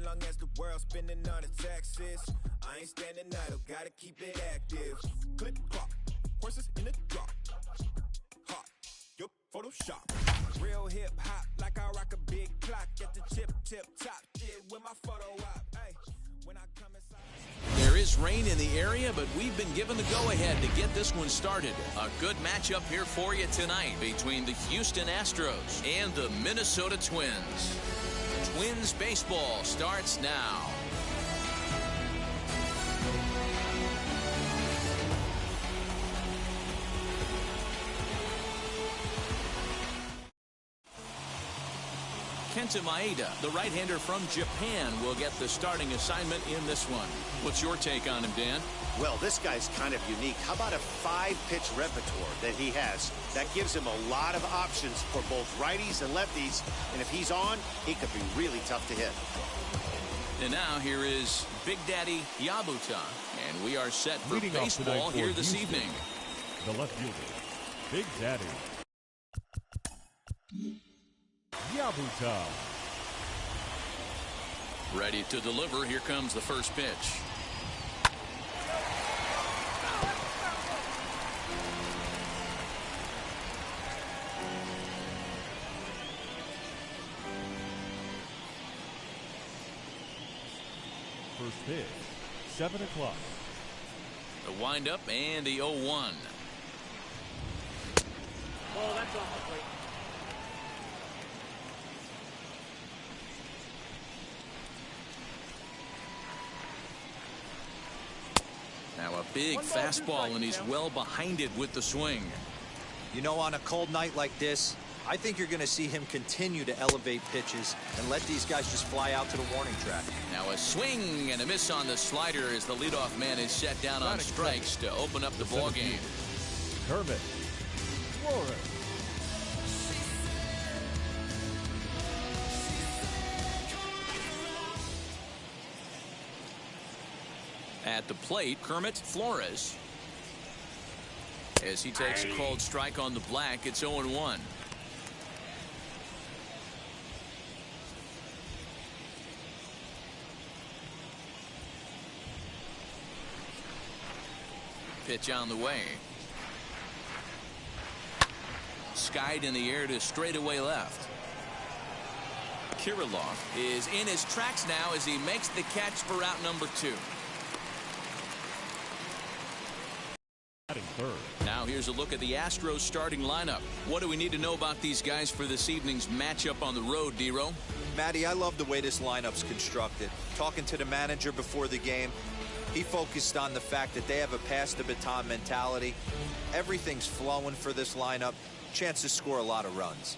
long as the world's spending on the taxes. I ain't standing idle, gotta keep it active. Click clock, horses in the drop. Hot, yup, Photoshop. Real hip hop, like I rock a big clock at the tip top. Shit with my photo op. Hey, when I come inside. There is rain in the area, but we've been given the go-ahead to get this one started. A good matchup here for you tonight between the Houston Astros and the Minnesota Twins. Twins baseball starts now. Kenta Maeda, the right-hander from Japan, will get the starting assignment in this one. What's your take on him, Dan? Well, this guy's kind of unique. How about a 5-pitch repertoire that he has? That gives him a lot of options for both righties and lefties. And if he's on, he could be really tough to hit. And now here is Big Daddy Yabuta. And we are set for baseball here this evening. The left fielder, Big Daddy Yabuta. Ready to deliver. Here comes the first pitch. First pitch, 7 o'clock. The windup and the 0-1. Oh, that's off the plate. Now a big fastball, and he's well behind it with the swing. You know, on a cold night like this, I think you're going to see him continue to elevate pitches and let these guys just fly out to the warning track. Now a swing and a miss on the slider as the leadoff man is set down on strikes to open up the ball game. Kermit Flores. At the plate, Kermit Flores. As he takes a called strike on the black, it's 0-1. Pitch on the way. Skied in the air to straightaway left. Kirilloff is in his tracks now as he makes the catch for out number 2. Now here's a look at the Astros starting lineup. What do we need to know about these guys for this evening's matchup on the road, Dero? Matty, I love the way this lineup's constructed. Talking to the manager before the game, he focused on the fact that they have a pass the baton mentality. Everything's flowing for this lineup. Chance to score a lot of runs.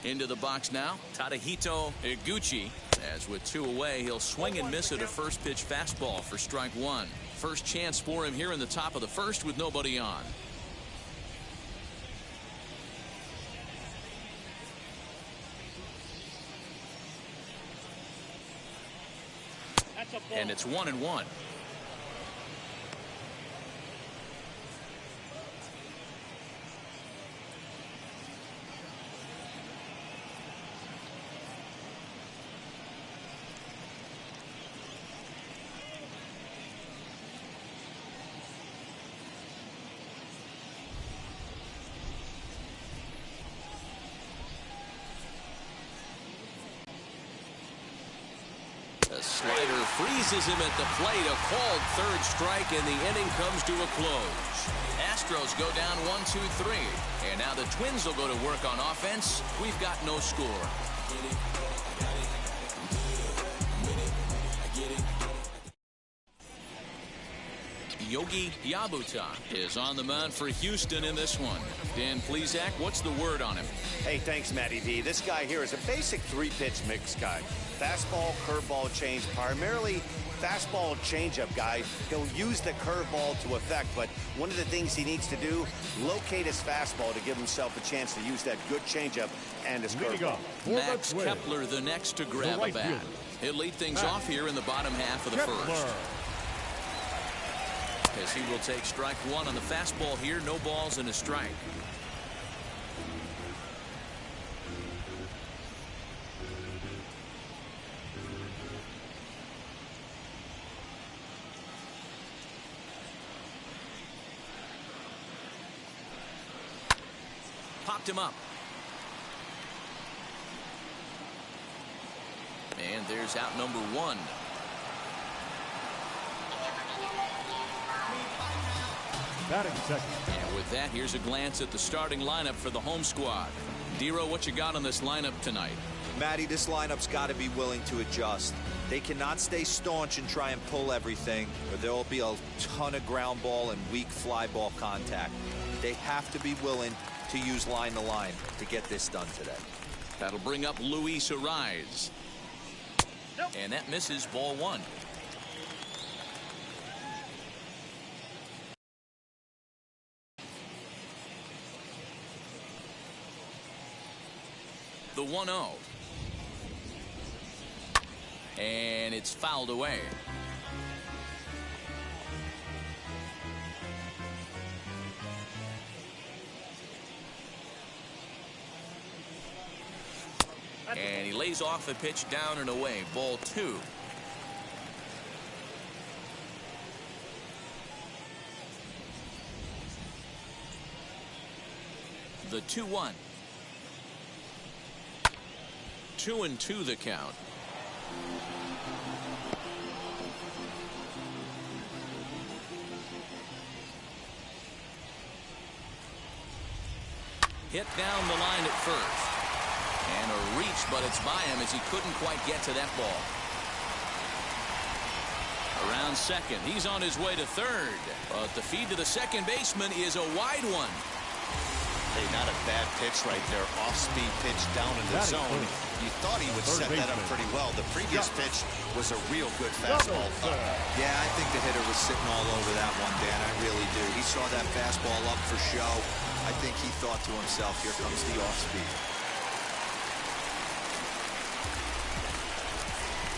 Into the box now, Tadahito Iguchi. As with 2 away, he'll swing and miss at a first pitch fastball for strike 1. First chance for him here in the top of the first with nobody on. And it's 1-1. The slider freezes him at the plate. A called third strike, and the inning comes to a close. Astros go down 1-2-3. And now the Twins will go to work on offense. We've got no score. Yogi Yabuta is on the mound for Houston in this one. Dan Plesac, what's the word on him? Hey, thanks, Matty D. This guy here is a basic 3-pitch mix guy. Fastball, curveball, change, primarily fastball changeup guy. He'll use the curveball to effect, but one of the things he needs to do, locate his fastball to give himself a chance to use that good changeup and his curveball. Max Kepler the next to grab a bat. He'll lead things off here in the bottom half of the first. As he will take strike 1 on the fastball here. No balls and a strike. picked him up. And there's out number 1. Batting second. And with that, here's a glance at the starting lineup for the home squad. Dero, what you got on this lineup tonight? Matty, this lineup's got to be willing to adjust. They cannot stay staunch and try and pull everything, or there will be a ton of ground ball and weak fly ball contact. They have to be willing to use line to line to get this done today. That'll bring up Luis Ariz. And that misses, ball 1. The 1-0. And it's fouled away. And he lays off the pitch down and away. Ball 2. The 2-1. 2-2 the count. Hit down the line at first. And a reach, but it's by him as he couldn't quite get to that ball. Around second. He's on his way to third. But the feed to the second baseman is a wide one. Hey, not a bad pitch right there. Off-speed pitch down in the zone. You thought he would set that up pretty well. The previous pitch was a real good fastball. Yeah, I think the hitter was sitting all over that one, Dan. I really do. He saw that fastball up for show. I think he thought to himself, here comes the off-speed.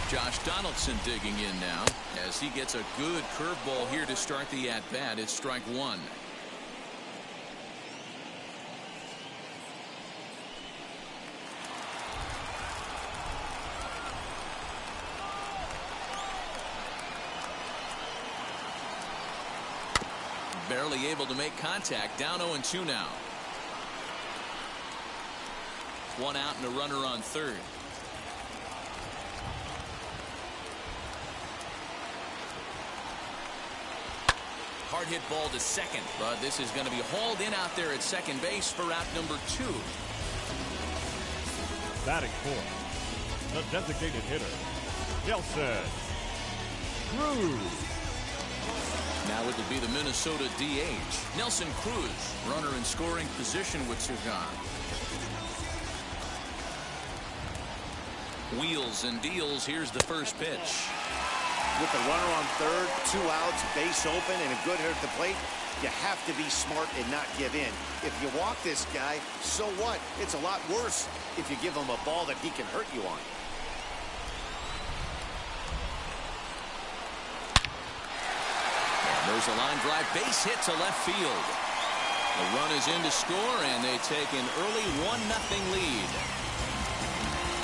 Josh Donaldson digging in now as he gets a good curveball here to start the at-bat. It's strike 1. Barely able to make contact. Down 0-2 now. 1 out and a runner on third. Hard hit ball to second, but this is going to be hauled in out there at second base for out number 2. Batting fourth, the designated hitter, Nelson Cruz. Now it will be the Minnesota DH, Nelson Cruz, runner in scoring position with 2 gone. Wheels and deals. Here's the first pitch. With the runner on third, 2 outs, base open, and a good hitter at the plate, you have to be smart and not give in. If you walk this guy, so what? It's a lot worse if you give him a ball that he can hurt you on. There's a line drive base hit to left field. The run is in to score, and they take an early 1-0 lead.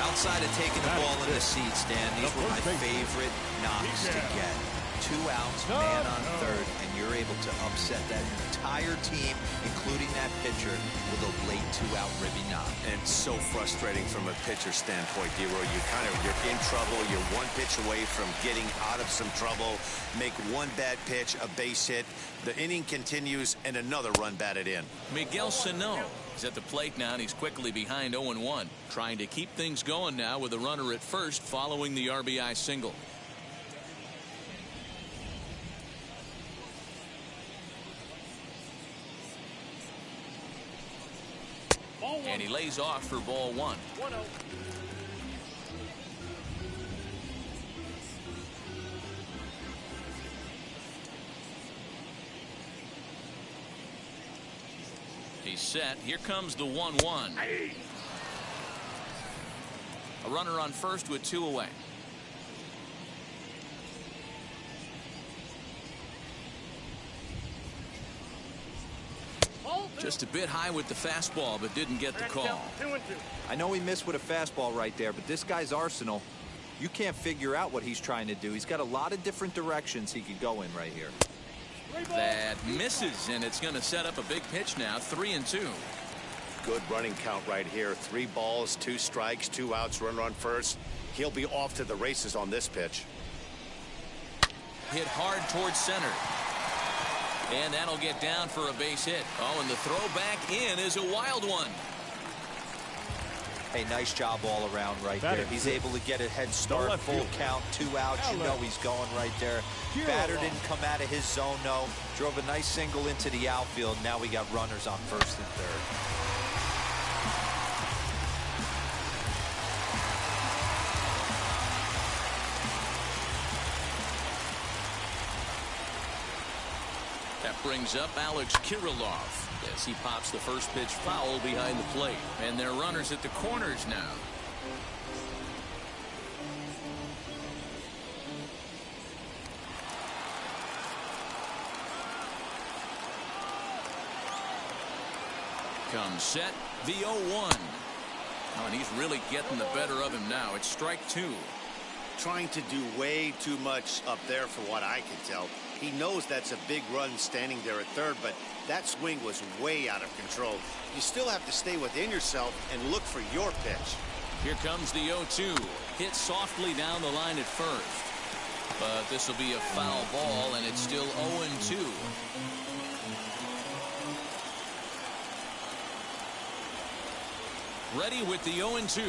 Outside of taking the ball in the seats, Dan, these were my favorite knocks to get. 2 outs, man on third, and you're able to upset that entire team, including that pitcher, with a late 2-out ribby knock. And so frustrating from a pitcher standpoint, Dero. You're in trouble. You're 1 pitch away from getting out of some trouble. Make 1 bad pitch, a base hit. The inning continues, and another run batted in. Miguel Sano is at the plate now, and he's quickly behind 0-1. Trying to keep things going now with a runner at first following the RBI single. And he lays off for ball 1. 1-0. He's set. Here comes the 1-1. A runner on first with 2 away. Just a bit high with the fastball, but didn't get the call. 2-2. I know he missed with a fastball right there, but this guy's arsenal, you can't figure out what he's trying to do. He's got a lot of different directions he could go in right here. That misses, and it's going to set up a big pitch now. 3-2. good running count right here. 3 balls, 2 strikes, 2 outs, runner on first. He'll be off to the races on this pitch. Hit hard towards center. And that'll get down for a base hit. Oh, and the throw back in is a wild one. Hey, nice job all around right there. He's able to get a head start, full count, 2 outs. You know he's going right there. Batter didn't come out of his zone, no. Drove a nice single into the outfield. Now we got runners on first and third. That brings up Alex Kirilloff as he pops the first pitch foul behind the plate. And they're runners at the corners now. Comes set, the 0-1. Oh, and he's really getting the better of him now. It's strike 2. Trying to do way too much up there for what I can tell. He knows that's a big run standing there at third, but that swing was way out of control. You still have to stay within yourself and look for your pitch. Here comes the 0-2. Hit softly down the line at first. But this will be a foul ball, and it's still 0-2. Ready with the 0-2.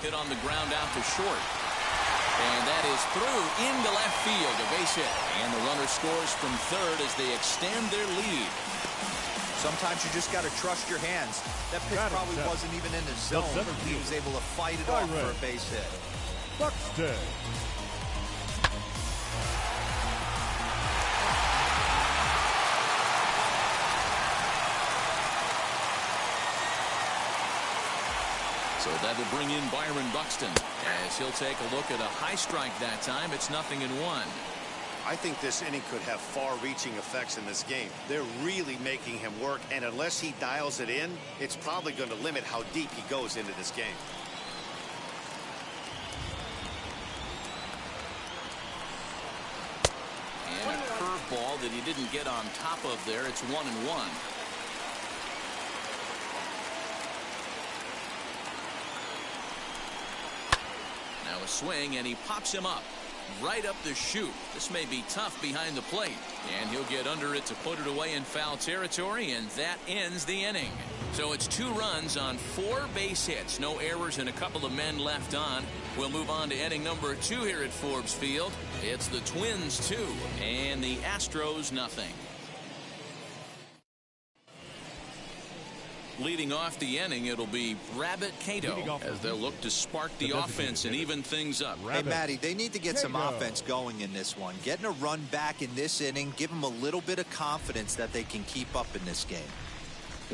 Hit on the ground out to short. And that is through into left field, a base hit. And the runner scores from third as they extend their lead. Sometimes you just got to trust your hands. That pitch probably wasn't even in the zone. He was able to fight it off for a base hit. Buxton. So that'll bring in Byron Buxton as he'll take a look at a high strike that time. It's 0-1. I think this inning could have far-reaching effects in this game. They're really making him work, and unless he dials it in, it's probably going to limit how deep he goes into this game. And a curveball that he didn't get on top of there. It's 1-1. Now a swing, and he pops him up right up the chute. This may be tough behind the plate, and he'll get under it to put it away in foul territory, and that ends the inning. So it's 2 runs on 4 base hits, no errors, and a couple of men left on. We'll move on to inning number 2 here at Forbes Field. It's the Twins 2 and the Astros 0. Leading off the inning, it'll be Rabbit Cato as they'll look to spark the offense and even things up. Hey, Matty, they need to get some offense going in this one. Getting a run back in this inning, give them a little bit of confidence that they can keep up in this game.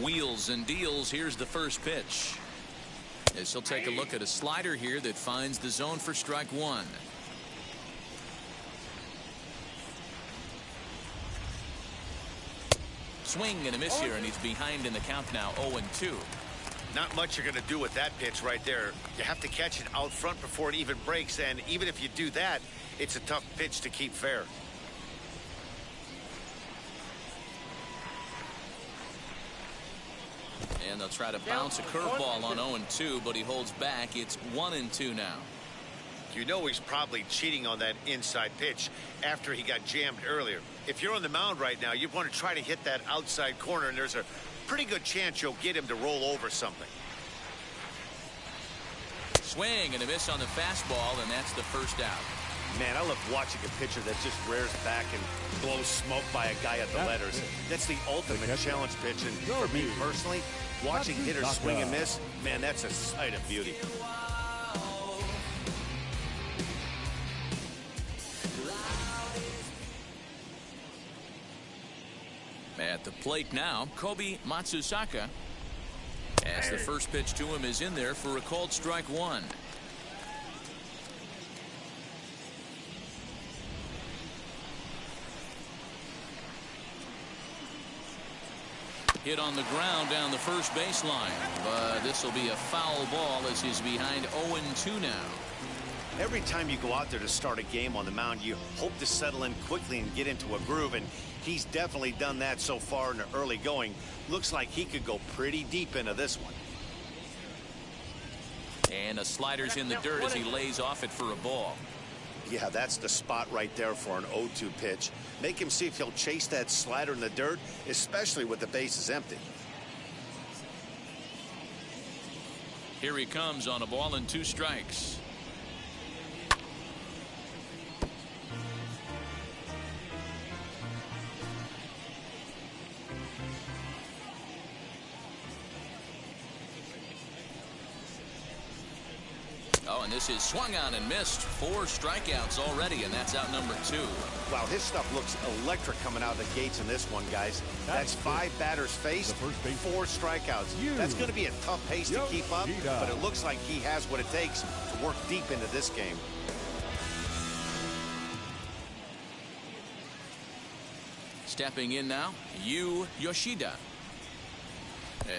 Wheels and deals. Here's the first pitch. As he'll take a look at a slider here that finds the zone for strike 1. Swing and a miss here, and he's behind in the count now, 0-2. Not much you're going to do with that pitch right there. You have to catch it out front before it even breaks, and even if you do that, it's a tough pitch to keep fair. And they'll try to bounce a curveball on 0-2, but he holds back. It's 1-2 now. You know he's probably cheating on that inside pitch after he got jammed earlier. If you're on the mound right now, you want to try to hit that outside corner, and there's a pretty good chance you'll get him to roll over something. Swing and a miss on the fastball, and that's the first out. Man, I love watching a pitcher that just rears back and blows smoke by a guy at the letters. That's the ultimate challenge pitch, and for me personally, watching hitters swing and miss, man, that's a sight of beauty. At the plate now, Kobe Matsusaka, as the first pitch to him is in there for a called strike 1. Hit on the ground down the first baseline, but this will be a foul ball as he's behind 0-2 now. Every time you go out there to start a game on the mound, you hope to settle in quickly and get into a groove, and he's definitely done that so far in the early going. Looks like he could go pretty deep into this one. And a slider's in the dirt as he lays off it for a ball. Yeah, that's the spot right there for an 0-2 pitch. Make him see if he'll chase that slider in the dirt, especially with the bases empty. Here he comes on a ball and 2 strikes. Oh, and this is swung on and missed. 4 strikeouts already, and that's out number 2. Wow, his stuff looks electric coming out of the gates in this one, guys. That's 5 batters faced, 4 strikeouts. That's going to be a tough pace to keep up, but it looks like he has what it takes to work deep into this game. Stepping in now, Yoshida.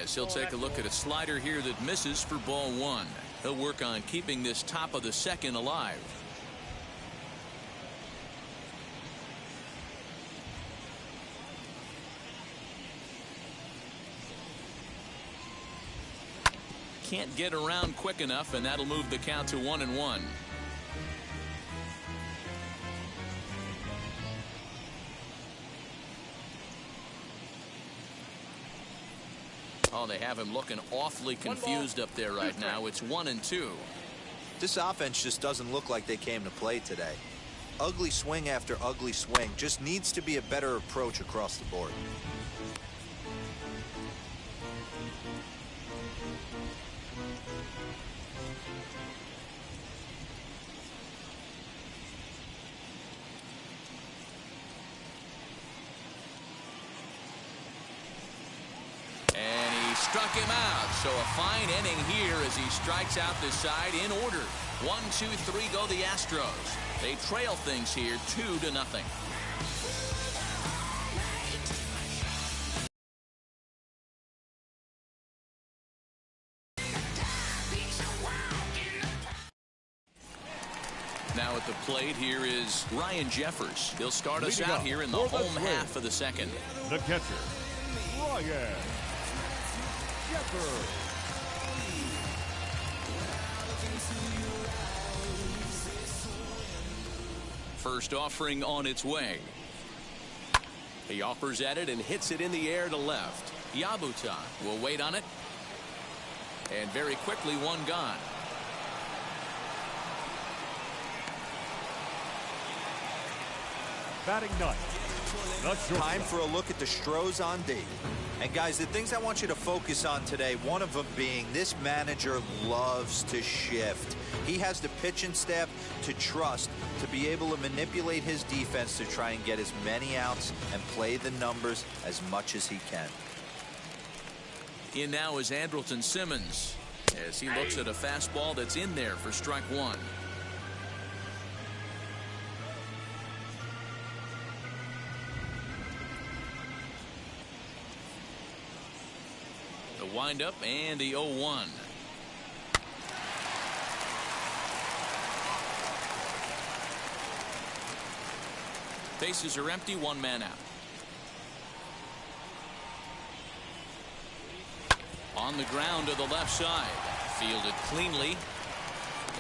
As he'll take a look at a slider here that misses for ball 1. He'll work on keeping this top of the second alive. Can't get around quick enough, and that'll move the count to 1-1. Oh, they have him looking awfully confused up there right now. It's 1-2. This offense just doesn't look like they came to play today. Ugly swing after ugly swing. Just needs to be a better approach across the board. Struck him out, so a fine inning here as he strikes out this side in order. 1, 2, 3 go the Astros. They trail things here 2-0. Now at the plate here is Ryan Jeffers. He'll start us out here in the home half of the second. The catcher, Ryan. First offering on its way. He offers at it and hits it in the air to left. Yabuta will wait on it. And very quickly, 1 gone. Batting ninth. Time for a look at the Stros on D. And guys, the things I want you to focus on today, one of them being this manager loves to shift. He has the pitching staff to trust to be able to manipulate his defense to try and get as many outs and play the numbers as much as he can. In now is Andrelton Simmons as he looks at a fastball that's in there for strike 1. Wind up and the 0-1. Bases are empty, 1 man out. On the ground to the left side, fielded cleanly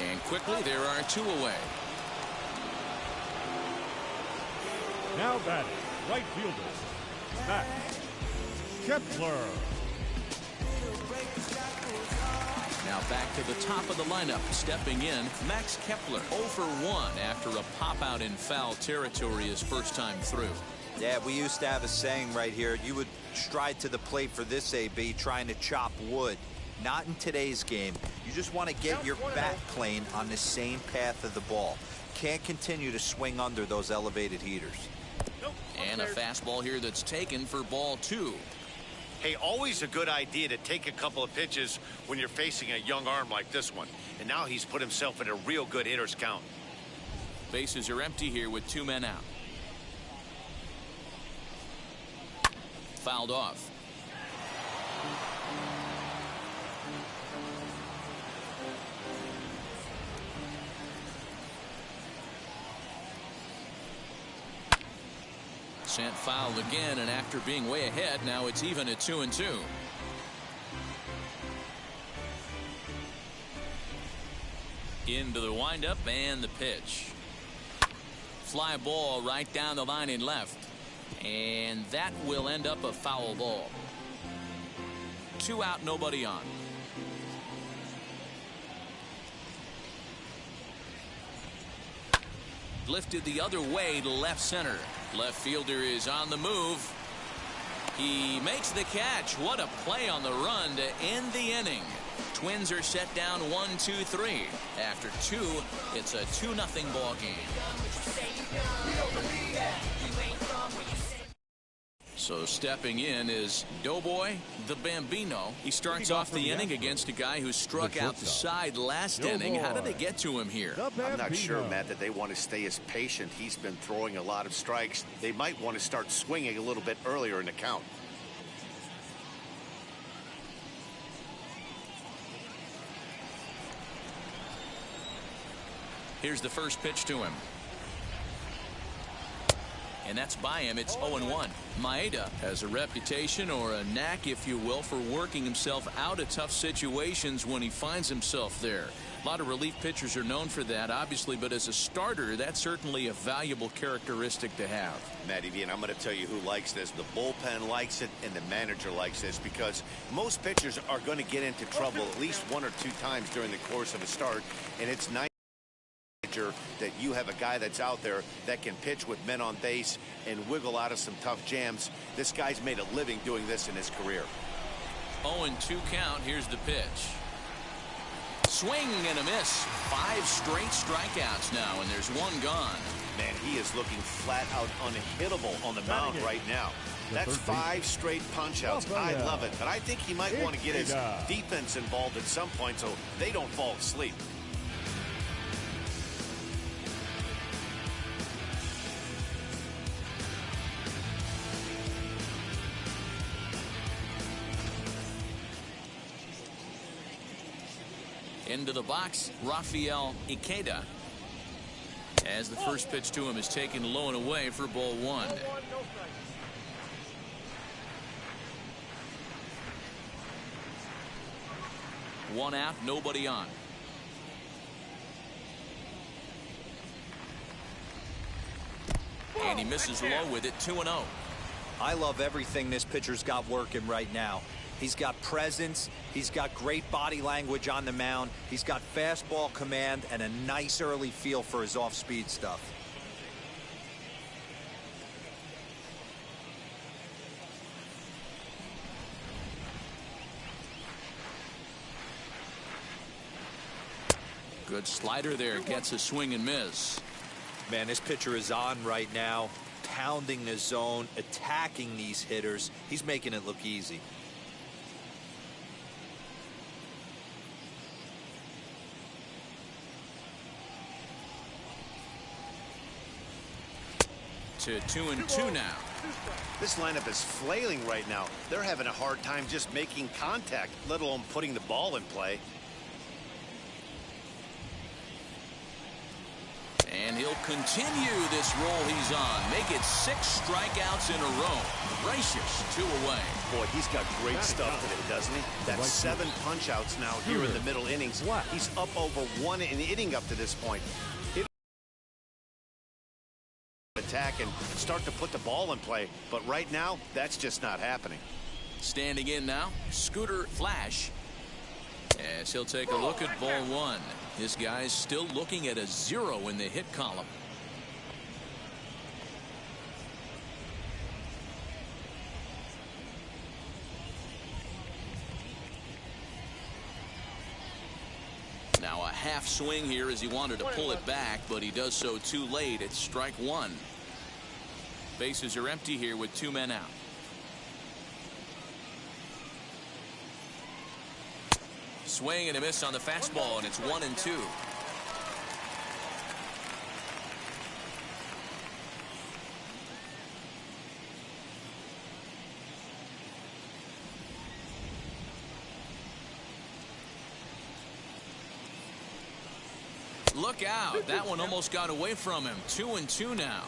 and quickly. There are 2 away. Now batting, right fielder, Max Kepler. Now back to the top of the lineup. Stepping in, Max Kepler 0 for 1 after a pop out in foul territory his first time through. Yeah, we used to have a saying right here. You would stride to the plate for this AB trying to chop wood. Not in today's game. You just want to get your bat plane on the same path of the ball. Can't continue to swing under those elevated heaters. And a fastball here that's taken for ball 2. Hey, always a good idea to take a couple of pitches when you're facing a young arm like this one. And now he's put himself in a real good hitter's count. Bases are empty here with 2 men out. Fouled off. Sent foul again, and after being way ahead, now it's even at 2-2. Into the windup and the pitch. Fly ball right down the line and left. And that will end up a foul ball. 2 out, nobody on. Lifted the other way to left center. Left fielder is on the move. He makes the catch. What a play on the run to end the inning. Twins are set down 1-2-3. After 2, it's a 2-0 ball game. So stepping in is Doughboy the Bambino. He starts off the inning against a guy who struck out the side last inning. How did they get to him here? I'm not sure, Matt, that they want to stay as patient. He's been throwing a lot of strikes. They might want to start swinging a little bit earlier in the count. Here's the first pitch to him. And that's by him. It's 0-1. Maeda has a reputation, or a knack, if you will, for working himself out of tough situations when he finds himself there. A lot of relief pitchers are known for that, obviously, but as a starter, that's certainly a valuable characteristic to have. Matty V, and I'm going to tell you who likes this. The bullpen likes it, and the manager likes this, because most pitchers are going to get into trouble at least 1 or 2 times during the course of a start, and it's nice that you have a guy that's out there that can pitch with men on base and wiggle out of some tough jams. This guy's made a living doing this in his career. 0-2 count. Here's the pitch. Swing and a miss. 5 straight strikeouts now, and there's 1 gone. Man, he is looking flat out unhittable on the mound right now. That's 5 straight punch-outs. I love it, but I think he might want to get his defense involved at some point so they don't fall asleep. Into the box, Rafael Ikeda. As the first pitch to him is taken low and away for ball 1. One out, nobody on. And he misses low with it. 2-0. I love everything this pitcher's got working right now. He's got presence. He's got great body language on the mound. He's got fastball command and a nice early feel for his off-speed stuff. Good slider there. Gets a swing and miss. Man, this pitcher is on right now, pounding the zone, attacking these hitters. He's making it look easy. To 2-2 now. This lineup is flailing right now. They're having a hard time just making contact, let alone putting the ball in play. And he'll continue this role he's on. Make it 6 strikeouts in a row. Gracious, 2 away. Boy, he's got great stuff today, doesn't he? That's 7 punch-outs now here in the middle innings. He's up over 1 inning up to this point. Attack and start to put the ball in play, but right now that's just not happening. Standing in now, Scooter Flash, as he'll take a look at ball 1. This guy's still looking at a 0 in the hit column. Now a half swing here as he wanted to pull it back, but he does so too late. It's strike 1. Bases are empty here with 2 men out. Swing and a miss on the fastball, and it's 1-2. Look out. That one almost got away from him. 2-2 now.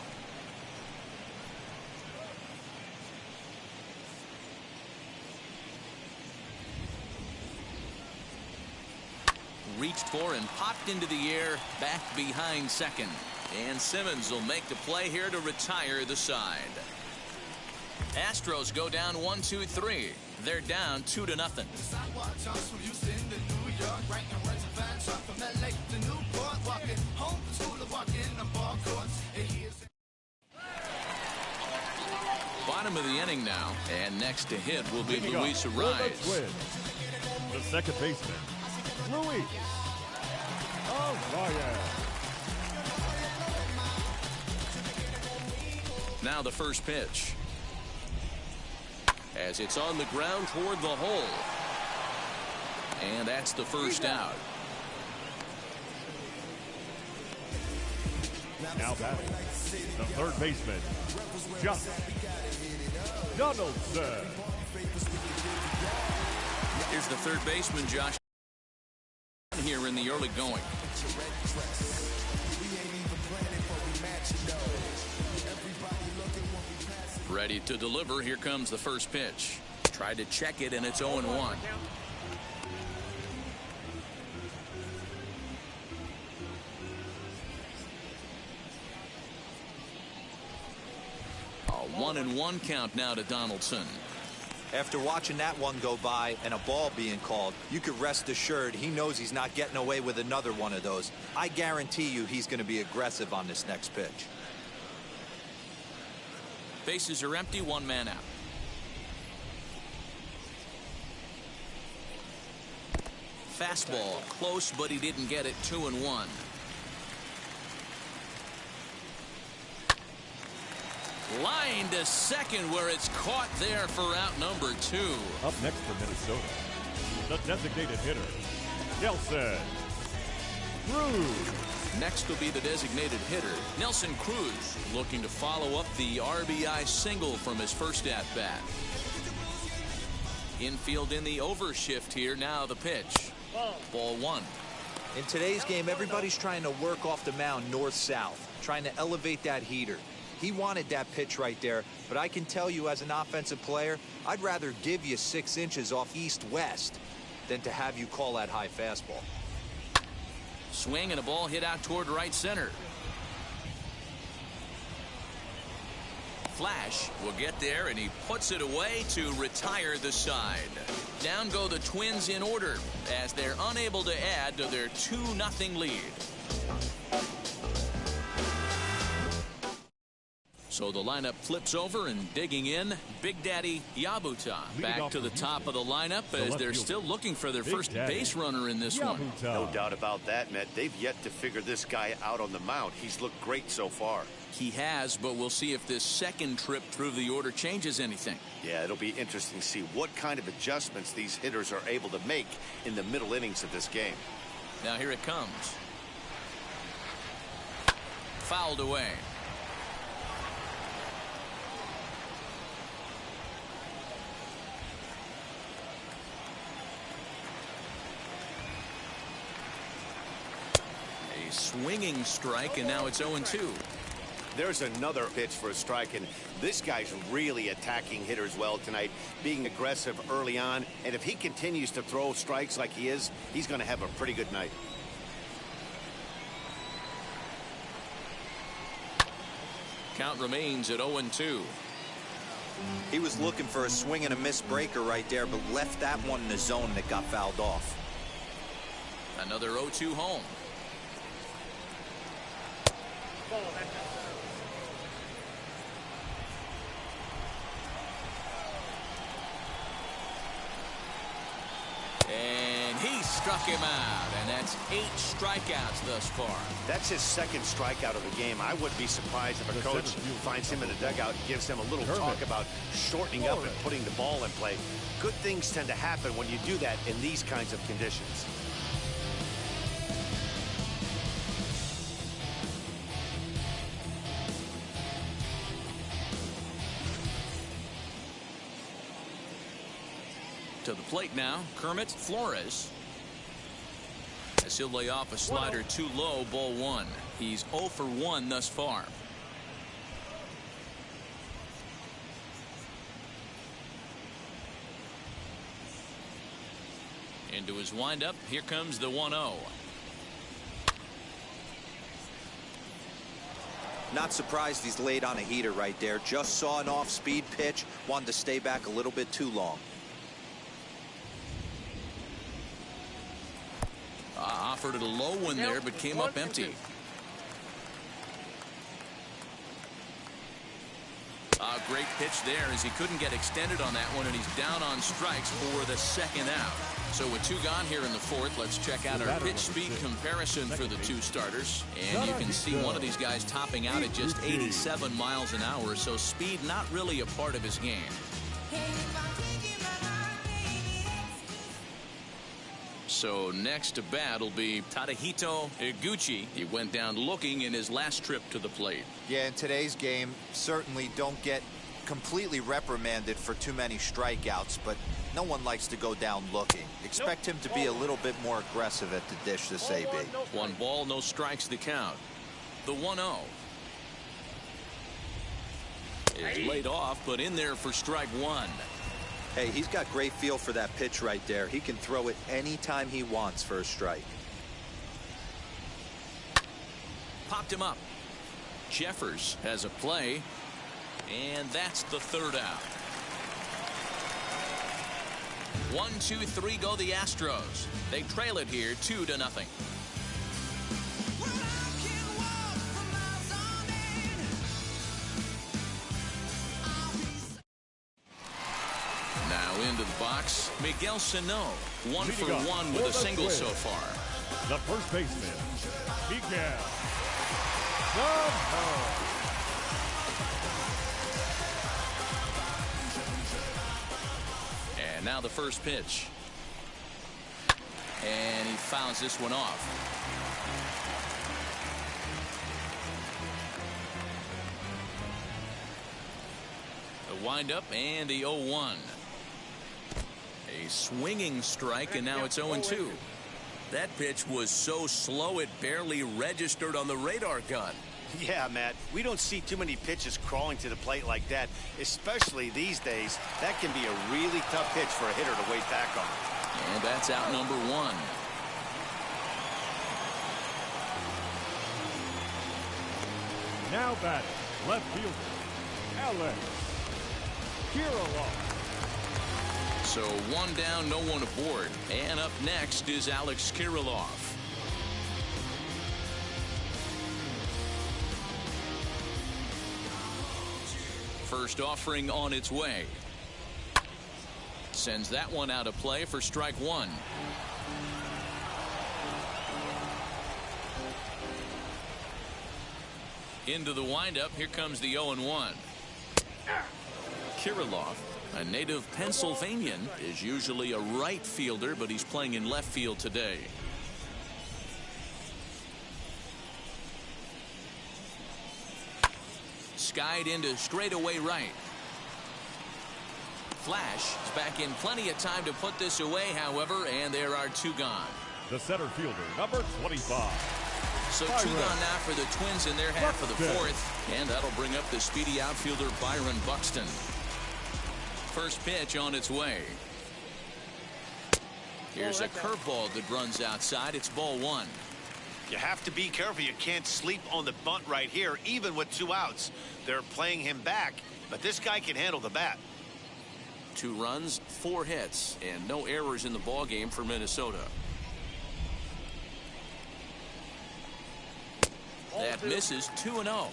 reached for and popped into the air back behind second. And Simmons will make the play here to retire the side. Astros go down 1-2-3. They're down 2-0. Bottom of the inning now, and next to hit will be Luis Arraez. The second baseman, Luis Arraez. Now the first pitch. As it's on the ground toward the hole. And that's the first out. Now batting, the third baseman, Josh Donaldson. Here's the third baseman, Josh, here in the early going. Ready to deliver. Here comes the first pitch. Tried to check it, and it's 0-1. A 1-1 count now to Donaldson. After watching that one go by and a ball being called, you could rest assured he knows he's not getting away with another one of those. I guarantee you he's going to be aggressive on this next pitch. Bases are empty, one man out. Fastball close, but he didn't get it. 2-1. Line to second, where it's caught there for out number 2. Up next for Minnesota, the designated hitter, Nelson Cruz. Next will be the designated hitter, Nelson Cruz, looking to follow up the RBI single from his first at-bat. Infield in the overshift here. Now the pitch. Ball 1. In today's game, everybody's trying to work off the mound north-south, trying to elevate that heater. He wanted that pitch right there, but I can tell you as an offensive player, I'd rather give you 6 inches off east-west than to have you call that high fastball. Swing and a ball hit out toward right center. Flash will get there, and he puts it away to retire the side. Down go the Twins in order as they're unable to add to their 2-0 lead. So the lineup flips over, and digging in, Big Daddy Yabuta back to the top of the lineup as they're still looking for their first base runner in this one. No doubt about that, Matt. They've yet to figure this guy out on the mound. He's looked great so far. He has, but we'll see if this second trip through the order changes anything. Yeah, it'll be interesting to see what kind of adjustments these hitters are able to make in the middle innings of this game. Now here it comes. Fouled away. A swinging strike, and now it's 0-2. There's another pitch for a strike, and this guy's really attacking hitters well tonight, being aggressive early on, and if he continues to throw strikes like he is, he's going to have a pretty good night. Count remains at 0-2. He was looking for a swing and a miss breaker right there, but left that one in the zone that got fouled off. Another 0-2 home. And he struck him out, and that's 8 strikeouts thus far. That's his second strikeout of the game. I wouldn't be surprised if a coach finds him in the dugout and gives him a little talk about shortening up and putting the ball in play. Good things tend to happen when you do that in these kinds of conditions. To the plate now, Kermit Flores. As he'll lay off a slider too low, ball 1. He's 0 for 1 thus far. Into his windup, here comes the 1-0. Not surprised he's laid on a heater right there. Just saw an off-speed pitch, wanted to stay back a little bit too long. Offered it a low one there, but came up empty. Great pitch there as he couldn't get extended on that one, and he's down on strikes for the second out. So with 2 gone here in the 4th, let's check out our pitch speed comparison for the 2 starters. And you can see one of these guys topping out at just 87 miles an hour, so speed not really a part of his game. So next to bat will be Tadahito Iguchi. He went down looking in his last trip to the plate. Yeah, in today's game, certainly don't get completely reprimanded for too many strikeouts, but no one likes to go down looking. Expect him to be a little bit more aggressive at the dish this AB. 1 ball, no strikes to count. The 1-0 is laid off, but in there for strike 1. Hey, he's got great feel for that pitch right there. He can throw it anytime he wants for a strike. Popped him up. Jeffers has a play, and that's the 3rd out. 1, 2, 3 go the Astros. They trail it here 2-0. Now into the box, Miguel Sano, 1 for 1 with a single so far. The first baseman, Miguel Sano. And now the first pitch. And he fouls this one off. The windup and the 0-1. A swinging strike, and now it's 0-2. That pitch was so slow it barely registered on the radar gun. Yeah, Matt, we don't see too many pitches crawling to the plate like that, especially these days. That can be a really tough pitch for a hitter to wait back on. And that's out number 1. Now batting, left fielder, Alex Kirilloff. So 1 down, no one aboard. And up next is Alex Kirilloff. First offering on its way. Sends that one out of play for strike 1. Into the windup. Here comes the 0-1. Kirilloff, a native Pennsylvanian, is usually a right fielder, but he's playing in left field today. Skied into straightaway right. Flash is back in plenty of time to put this away, however, and there are 2 gone. The center fielder, number 25. So 2 gone now for the Twins in their half of the 4th, and that'll bring up the speedy outfielder Byron Buxton. First pitch on its way. Here's a curveball that runs outside. It's ball 1. You have to be careful. You can't sleep on the bunt right here, even with 2 outs. They're playing him back, but this guy can handle the bat. 2 runs, 4 hits, and no errors in the ball game for Minnesota. That misses. 2-0.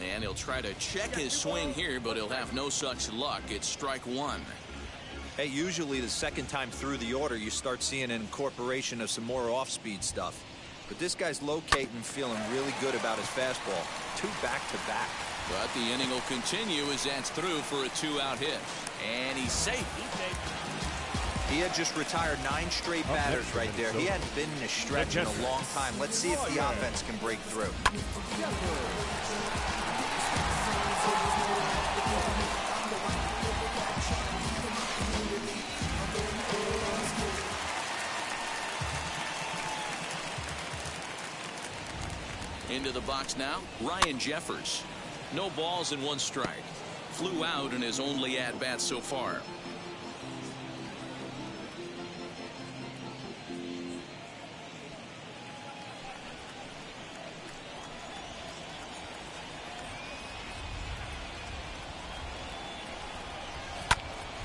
And he'll try to check his swing here, but he'll have no such luck. It's strike 1. Hey, usually the second time through the order, you start seeing an incorporation of some more off-speed stuff. But this guy's locating, feeling really good about his fastball. 2 back-to-back. But the inning will continue as that's through for a 2-out hit. And he's safe. He had just retired 9 straight batters right there. He hadn't been in a stretch in a long time. Let's see if the offense can break through. Into the box now, Ryan Jeffers. No balls and 1 strike. Flew out in his only at-bat so far.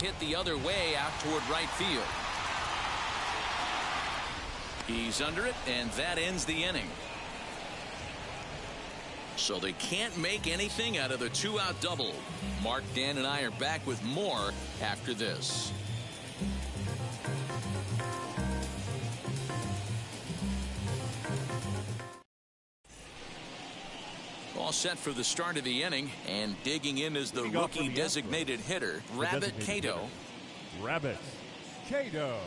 Hit the other way out toward right field. He's under it, and that ends the inning. So they can't make anything out of the 2-out double. Mark, Dan, and I are back with more after this. All set for the start of the inning, and digging in is the rookie designated hitter, Rabbit Cato. Rabbit Cato.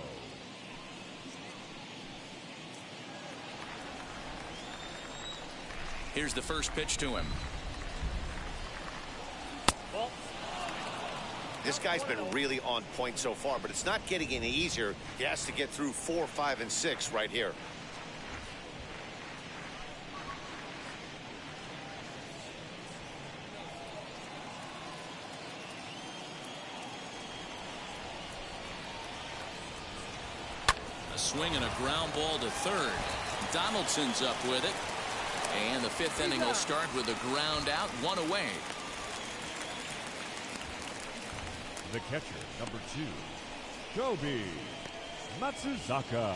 Here's the first pitch to him. This guy's been really on point so far, but it's not getting any easier. He has to get through 4, 5, and 6 right here. A swing and a ground ball to third. Donaldson's up with it. And the 5th inning will start with a ground out, 1 away. The catcher, number 2, Kobe Matsuzaka.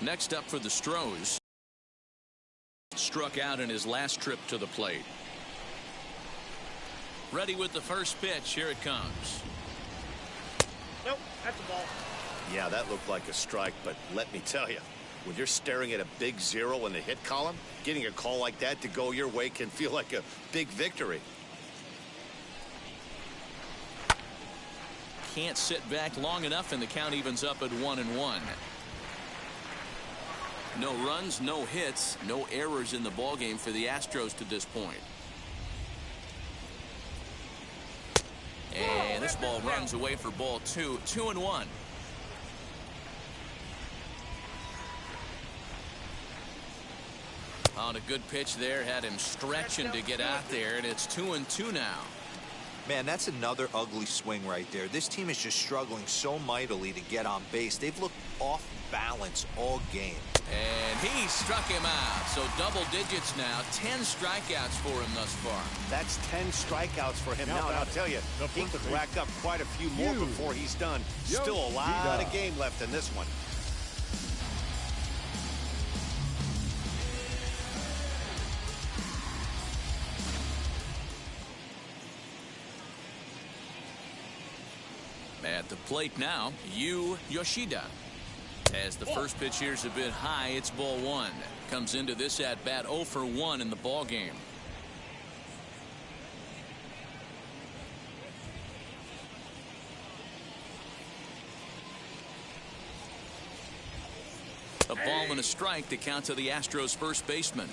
Next up for the Stros. Struck out in his last trip to the plate. Ready with the first pitch. Here it comes. Nope, that's a ball. Yeah, that looked like a strike, but let me tell you, when you're staring at a big 0 in the hit column, getting a call like that to go your way can feel like a big victory. Can't sit back long enough, and the count evens up at 1-1. No runs, no hits, no errors in the ballgame for the Astros to this point. And this ball runs away for ball 2, 2-1. On a good pitch there, had him stretching to get out there, and it's 2-2 now. Man, that's another ugly swing right there. This team is just struggling so mightily to get on base. They've looked off balance all game. And he struck him out. So double digits now. 10 strikeouts for him thus far. That's 10 strikeouts for him now. And I'll tell you, he could rack up quite a few more before he's done. Still a lot of game left in this one. At the plate now, Yoshida. As the first pitch here's a bit high, it's ball 1. Comes into this at bat 0 for 1 in the ball game. A ball and a strike to count to the Astros first baseman.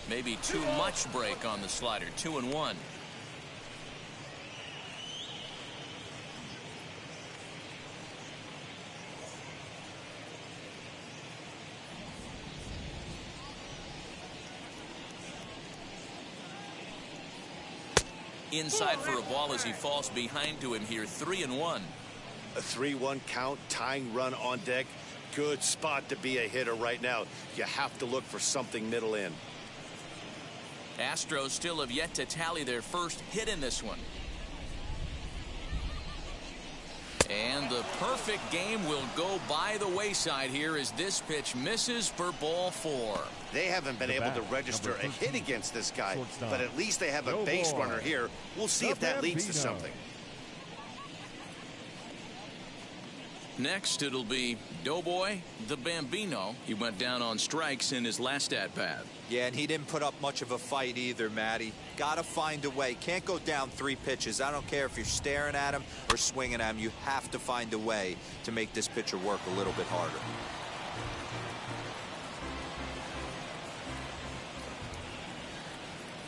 Maybe too much break on the slider. 2-1. Inside for a ball as he falls behind to him here. 3-1. A 3-1 count, tying run on deck. Good spot to be a hitter right now. You have to look for something middle in. Astros still have yet to tally their first hit in this one. And the perfect game will go by the wayside here as this pitch misses for ball 4. They haven't been able to register a hit against this guy, but at least they have a base runner here. We'll see if that leads to something. Next, it'll be Doughboy, the Bambino. He went down on strikes in his last at-bat. Yeah, and he didn't put up much of a fight either, Matty. Got to find a way. Can't go down 3 pitches. I don't care if you're staring at him or swinging at him. You have to find a way to make this pitcher work a little bit harder.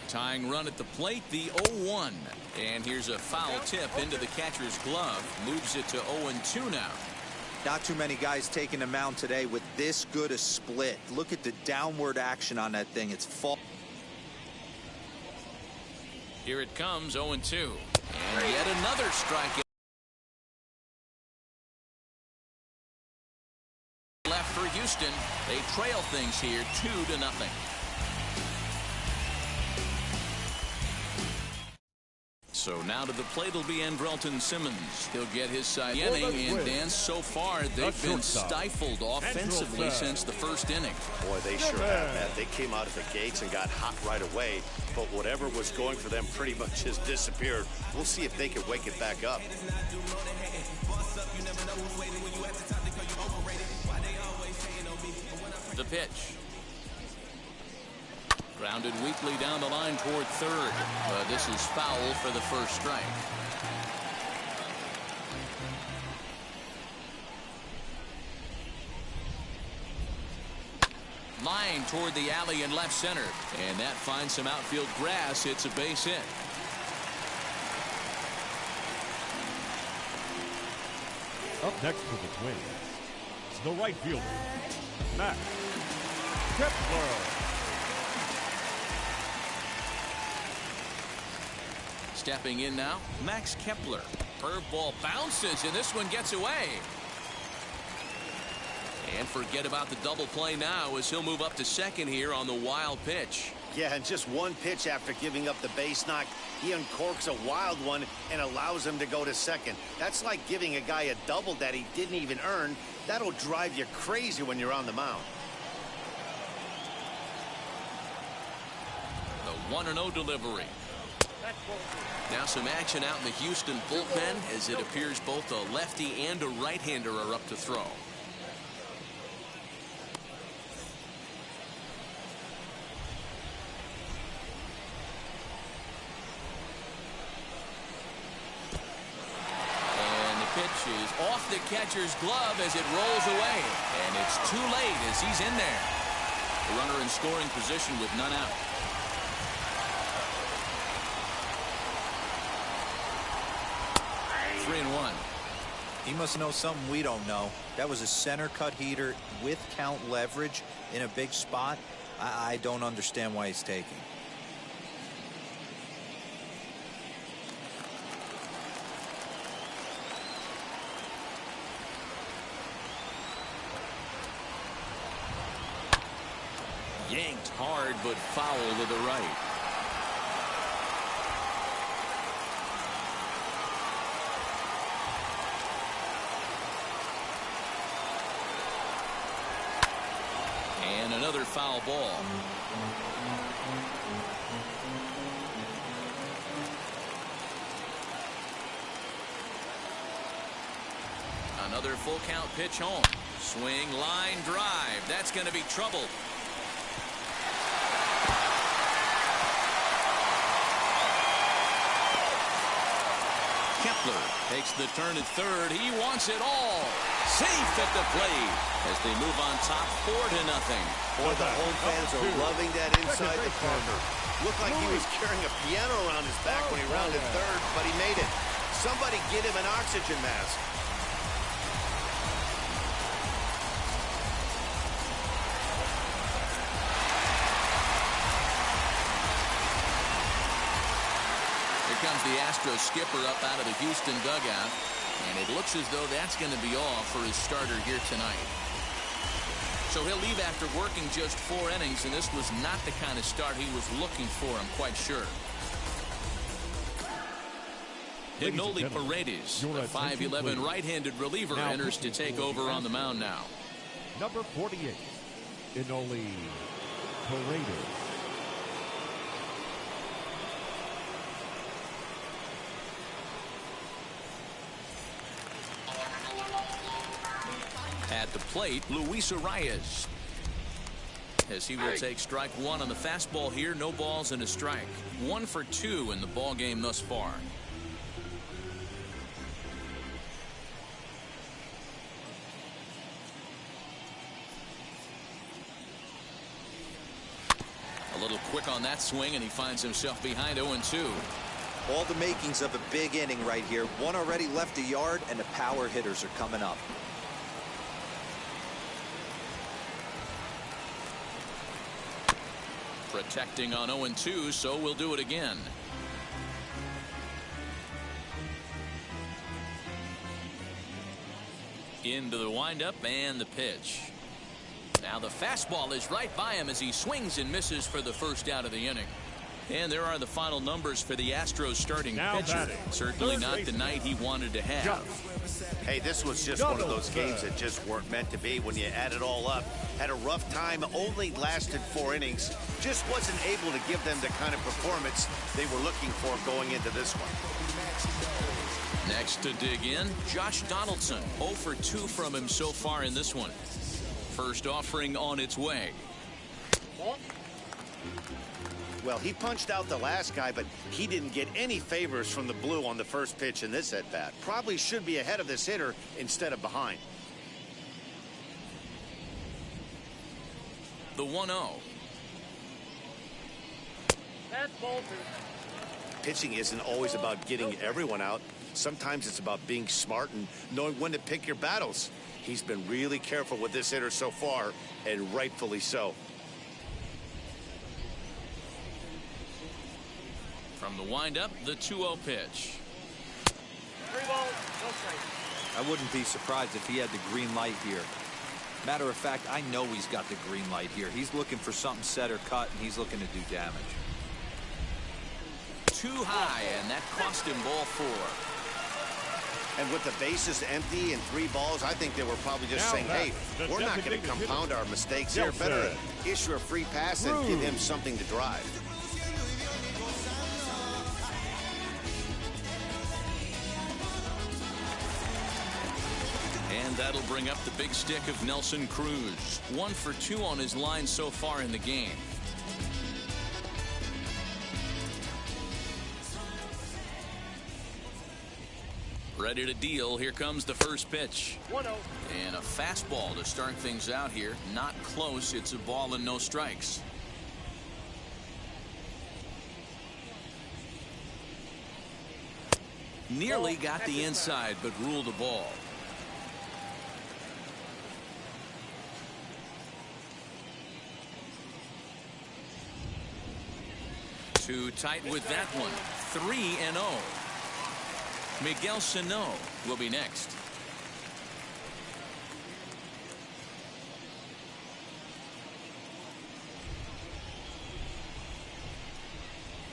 Tying run at the plate, the 0-1. And here's a foul tip into the catcher's glove. Moves it to 0-2 now. Not too many guys taking the mound today with this good a split. Look at the downward action on that thing. It's fall. Here it comes, 0-2. And yet another strikeout. Left for Houston. They trail things here 2-0. So now to the plate will be Andrelton Simmons. He'll get his side inning, and Dan, so far they've been stifled offensively since the first inning. Boy, they sure have, man. They came out of the gates and got hot right away, but whatever was going for them pretty much has disappeared. We'll see if they can wake it back up. The pitch. Grounded weakly down the line toward third. This is foul for the first strike. Line toward the alley in left center. And that finds some outfield grass. It's a base hit. Up next for the Twins, it's the right fielder, Max Kepler. Stepping in now, Max Kepler. Curveball bounces, and this one gets away. And forget about the double play now as he'll move up to second here on the wild pitch. Yeah, and just one pitch after giving up the base knock, he uncorks a wild one and allows him to go to second. That's like giving a guy a double that he didn't even earn. That'll drive you crazy when you're on the mound. The 1-0 delivery. Now some action out in the Houston bullpen as it appears both a lefty and a right-hander are up to throw. And the pitch is off the catcher's glove as it rolls away. And it's too late as he's in there. The runner in scoring position with none out. 3-1. He must know something we don't know. That was a center cut heater with count leverage in a big spot. I don't understand why he's taking. Yanked hard, but foul to the right. And another foul ball. Another full count pitch home. Swing, line, drive. That's going to be trouble. Kepler takes the turn at third. He wants it all. Safe at the plate as they move on top 4-0. Boy, the home fans are loving that inside the Parker. Looked like he was carrying a piano around his back when he rounded third, but he made it. Somebody get him an oxygen mask. Comes the Astros skipper up out of the Houston dugout, and it looks as though that's going to be all for his starter here tonight. So he'll leave after working just 4 innings, and this was not the kind of start he was looking for, I'm quite sure. Ignoli Paredes, the 5'11" right-handed reliever, now enters to take over on the mound now. Number 48, Ignoli Paredes. At the plate, Luis Arias. As he will take strike one on the fastball here. No balls and a strike. 1 for 2 in the ball game thus far. A little quick on that swing, and he finds himself behind 0-2. All the makings of a big inning right here. One already left the yard, and the power hitters are coming up. Protecting on 0-2, so we'll do it again. Into the windup and the pitch. Now the fastball is right by him as he swings and misses for the first out of the inning. And there are the final numbers for the Astros starting pitcher. Certainly not the night he wanted to have. Hey, this was just one of those games that just weren't meant to be when you add it all up. Had a rough time, only lasted 4 innings. Just wasn't able to give them the kind of performance they were looking for going into this one. Next to dig in, Josh Donaldson. 0 for 2 from him so far in this one. First offering on its way. Well, he punched out the last guy, but he didn't get any favors from the blue on the first pitch in this at-bat. Probably should be ahead of this hitter instead of behind. The 1-0. That's ball 2. Pitching isn't always about getting everyone out. Sometimes it's about being smart and knowing when to pick your battles. He's been really careful with this hitter so far, and rightfully so. From the windup, the 2-0 pitch. 3 balls, no strikes. I wouldn't be surprised if he had the green light here. Matter of fact, I know he's got the green light here. He's looking for something set or cut, and he's looking to do damage. Too high, and that cost him ball 4. And with the bases empty and 3 balls, I think they were probably just saying, hey, we're not going to compound our mistakes here. Better issue a free pass and give him something to drive. And that'll bring up the big stick of Nelson Cruz. 1 for 2 on his line so far in the game. Ready to deal. Here comes the first pitch. 1-0. And a fastball to start things out here. Not close. It's a ball and no strikes. Nearly got the inside, but ruled a ball. Too tight with that one. 3-0. Miguel Sano will be next.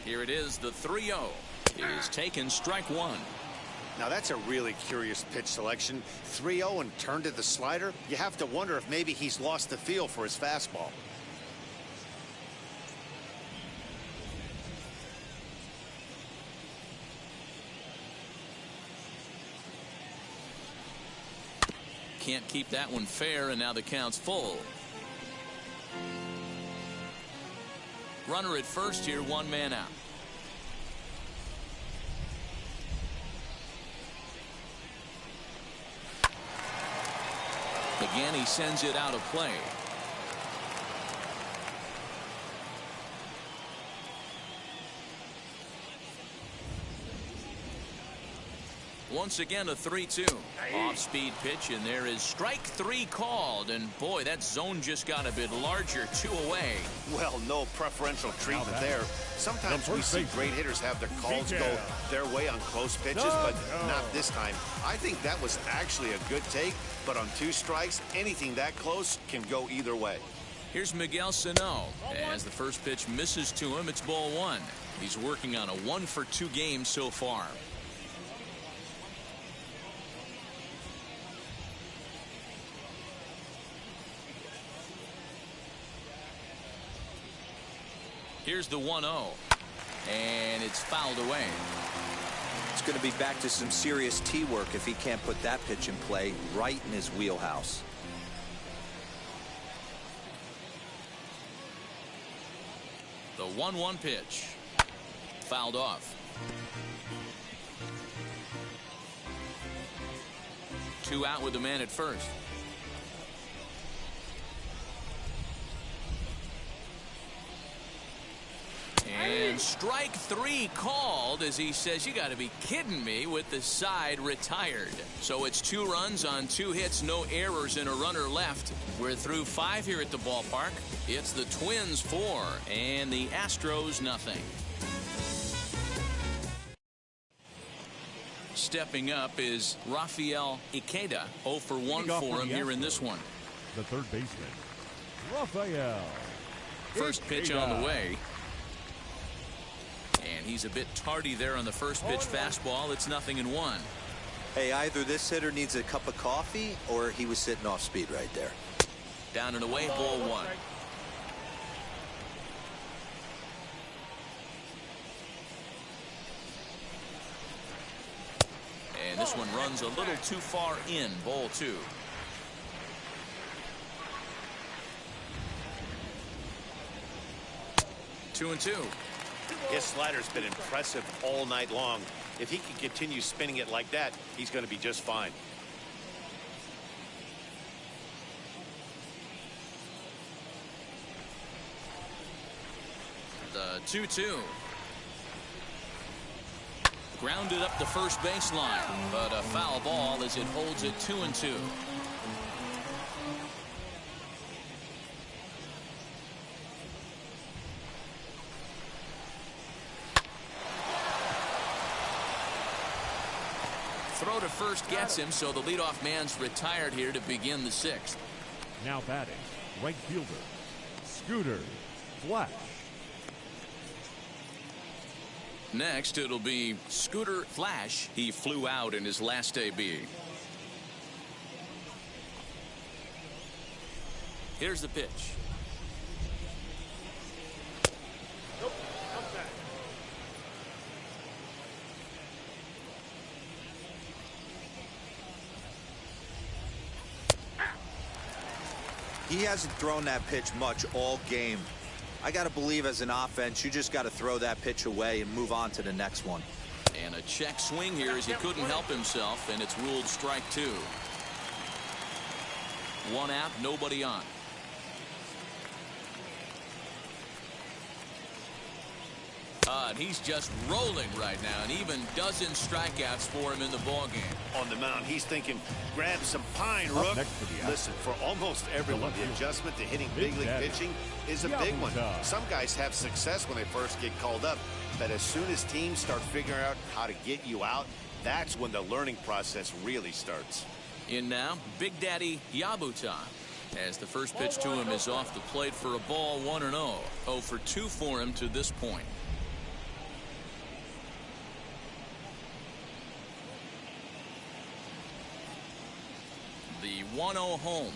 Here it is, the 3-0 is taken, strike 1. Now that's a really curious pitch selection. 3-0 and turned to the slider. You have to wonder if maybe he's lost the feel for his fastball. Can't keep that one fair, and now the count's full. Runner at first here, 1 man out. Again, he sends it out of play. Once again, a 3-2. Off-speed pitch, and there is strike 3 called. And boy, that zone just got a bit larger. 2 away. Well, no preferential treatment there. Sometimes we see great hitters have their calls go their way on close pitches, but not this time. I think that was actually a good take, but on 2 strikes, anything that close can go either way. Here's Miguel Sano. As the first pitch misses to him, it's ball 1. He's working on a 1 for 2 game so far. Here's the 1-0, and it's fouled away. It's going to be back to some serious tee work if he can't put that pitch in play right in his wheelhouse. The 1-1 pitch. Fouled off. 2 out with the man at first. And strike three called as he says, you got to be kidding me, with the side retired. So it's 2 runs on 2 hits, no errors, and a runner left. We're through 5 here at the ballpark. It's the Twins 4 and the Astros nothing. Stepping up is Rafael Ikeda. 0 for 1 for him here in this one. The third baseman, Rafael. First pitch on the way. And he's a bit tardy there on the first pitch fastball. It's 0-1. Hey, either this hitter needs a cup of coffee or he was sitting off speed right there. Down and away, ball 1. And this one runs a little too far in, ball 2. Two and 2. His slider's been impressive all night long. If he can continue spinning it like that, he's going to be just fine. The 2-2. Grounded up the first baseline, but a foul ball as it holds it 2-2. Throw to first gets him, so the leadoff man's retired here to begin the 6th. Now batting, right fielder, Scooter Flash. Next, it'll be Scooter Flash. He flew out in his last AB. Here's the pitch. Nope. Outside. He hasn't thrown that pitch much all game. I got to believe as an offense, you just got to throw that pitch away and move on to the next one. And a check swing here as he couldn't help himself, and it's ruled strike 2. 1 out, nobody on. And he's just rolling right now, and even dozen strikeouts for him in the ballgame. On the mound, he's thinking, grab some pine, Rook. Listen, for almost everyone, the adjustment to hitting big league pitching is a big one. Some guys have success when they first get called up, but as soon as teams start figuring out how to get you out, that's when the learning process really starts. In now, Big Daddy Yabuta, as the first pitch to him is off the plate for a ball 1-0. 0 for 2 for him to this point. The 1-0 home.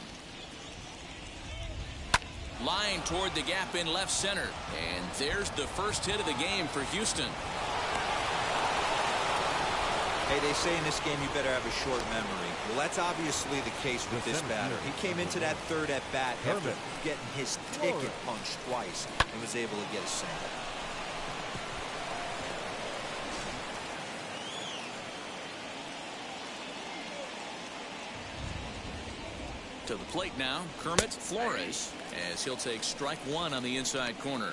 Line toward the gap in left center. And there's the first hit of the game for Houston. Hey, they say in this game you better have a short memory. Well, that's obviously the case with this batter. He came into that third at bat after getting his ticket punched twice and was able to get a single. To the plate now, Kermit Flores, as he'll take strike 1 on the inside corner.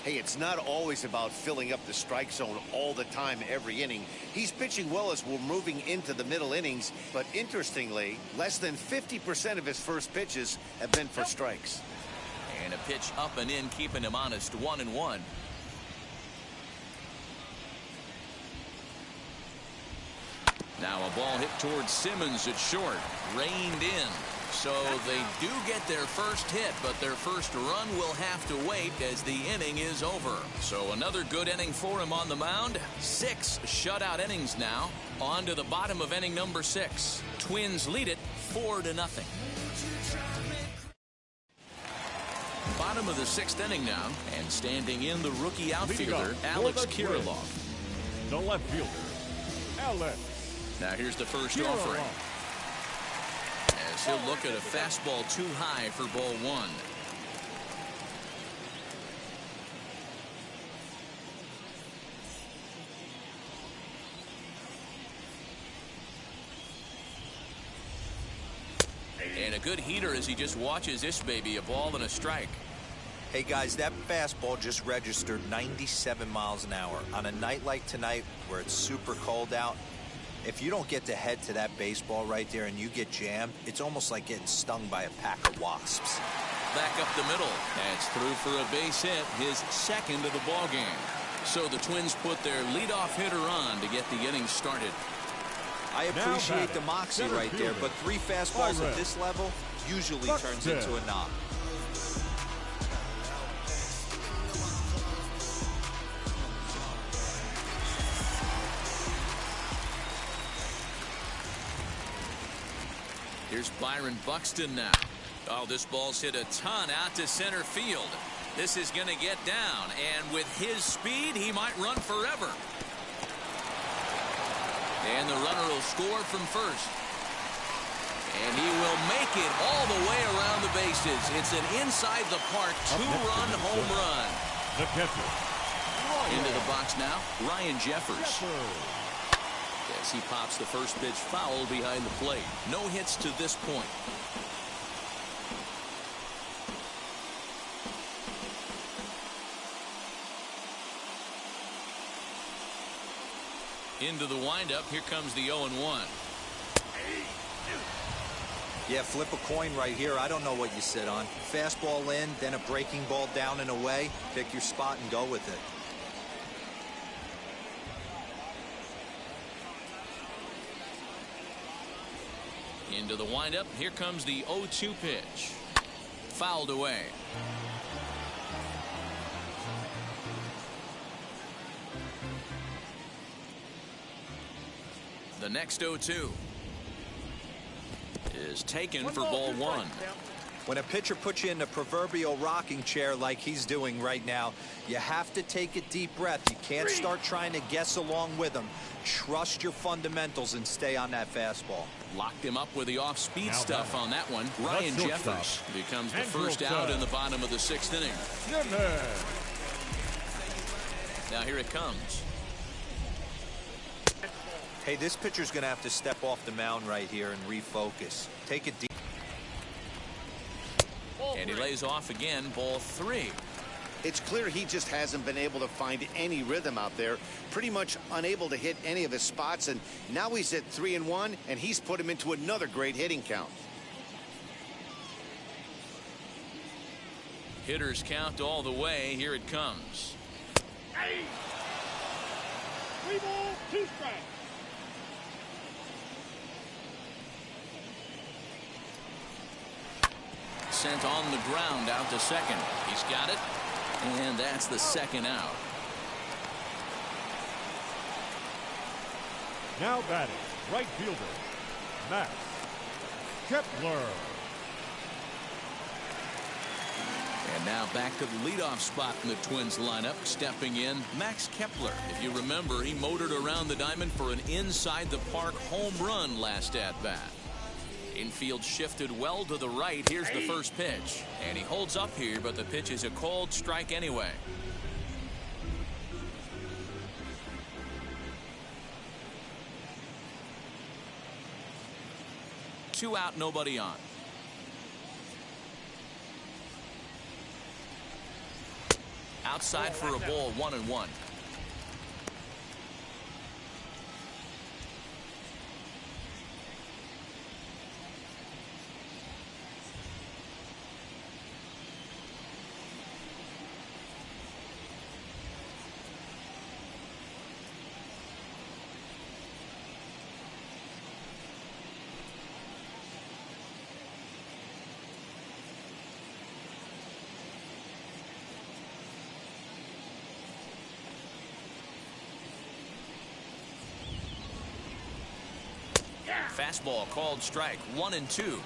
Hey, it's not always about filling up the strike zone all the time every inning. He's pitching well as we're moving into the middle innings, but interestingly, less than 50% of his first pitches have been for strikes. And a pitch up and in, keeping him honest, 1-1. Now a ball hit towards Simmons at short, reined in. So they do get their first hit, but their first run will have to wait as the inning is over. So another good inning for him on the mound. 6 shutout innings now. On to the bottom of inning number 6. Twins lead it 4-0. Bottom of the 6th inning now, and standing in the rookie outfielder, Alex Kirilloff. The left fielder, Alex. Now here's the first offering. As he'll look at a fastball too high for ball 1. And a good heater as he just watches this baby, a ball and a strike. Hey guys, that fastball just registered 97 miles an hour. On a night like tonight where it's super cold out, if you don't get to head to that baseball right there and you get jammed, it's almost like getting stung by a pack of wasps. Back up the middle. That's through for a base hit, his second of the ball game. So the Twins put their leadoff hitter on to get the inning started. I appreciate the moxie right there, but 3 fastballs at this level usually turns into a knock. Here's Byron Buxton now. Oh, this ball's hit a ton out to center field. This is going to get down, and with his speed, he might run forever. And the runner will score from first. And he will make it all the way around the bases. It's an inside the park 2-run home run. The catcher. Into the box now, Ryan Jeffers. Yes, he pops the first pitch foul behind the plate. No hits to this point. Into the windup. Here comes the 0-1. Yeah, flip a coin right here. I don't know what you sit on. Fastball in, then a breaking ball down and away. Pick your spot and go with it. Into the windup. Here comes the 0-2 pitch. Fouled away. The next 0-2 is taken for ball 1. When a pitcher puts you in the proverbial rocking chair like he's doing right now, you have to take a deep breath. You can't start trying to guess along with him. Trust your fundamentals and stay on that fastball. Locked him up with the off-speed stuff on that one. Ryan Jeffers becomes the first out in the bottom of the 6th inning. Now here it comes. Hey, this pitcher's going to have to step off the mound right here and refocus. Take a deep. And he lays off again, ball 3. It's clear he just hasn't been able to find any rhythm out there. Pretty much unable to hit any of his spots, and now he's at 3-1, and he's put him into another great hitting count. Hitters count all the way. Here it comes. 3 balls, 2 strikes. Sent on the ground out to second. He's got it, and that's the 2nd out. Now batting, right fielder, Max Kepler. And now back to the leadoff spot in the Twins lineup. Stepping in, Max Kepler. If you remember, he motored around the diamond for an inside-the-park home run last at-bat. Infield shifted well to the right. Here's the first pitch. And he holds up here, but the pitch is a called strike anyway. Two out, nobody on. Outside for a ball, 1-1. Fastball called strike, 1-2.